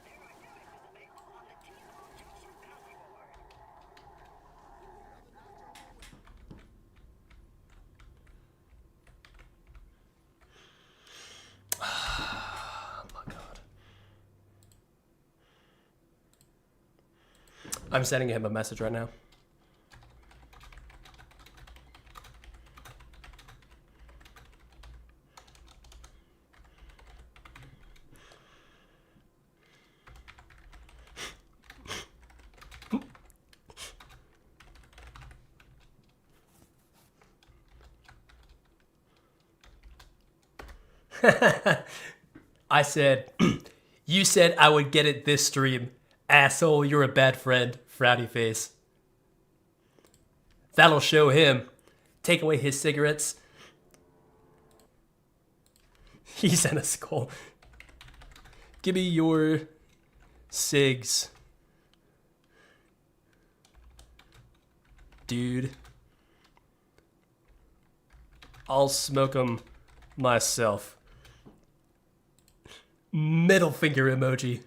There are new missions available on the T-Bone Junction bounty board. Oh my god. I'm sending him a message right now. I said, you said I would get it this stream. Asshole, you're a bad friend. Frowny face. That'll show him. Take away his cigarettes. He sent a skull. Give me your cigs. Dude. I'll smoke them myself. Middle finger emoji.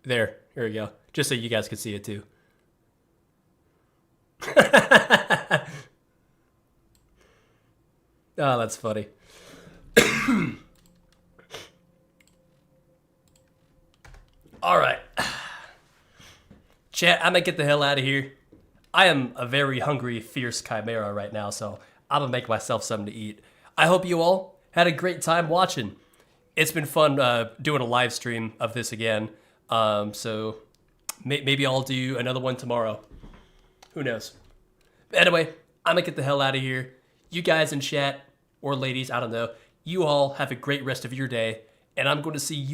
There. Here we go. Just so you guys could see it too. Oh, that's funny. All right. Chat, I'm gonna get the hell out of here. I am a very hungry, fierce Chimera right now, so I'm gonna make myself something to eat. I hope you all had a great time watching. It's been fun doing a live stream of this again. So maybe I'll do another one tomorrow. Who knows? But anyway, I'm gonna get the hell out of here. You guys in chat, or ladies, I don't know. You all have a great rest of your day, and I'm going to see you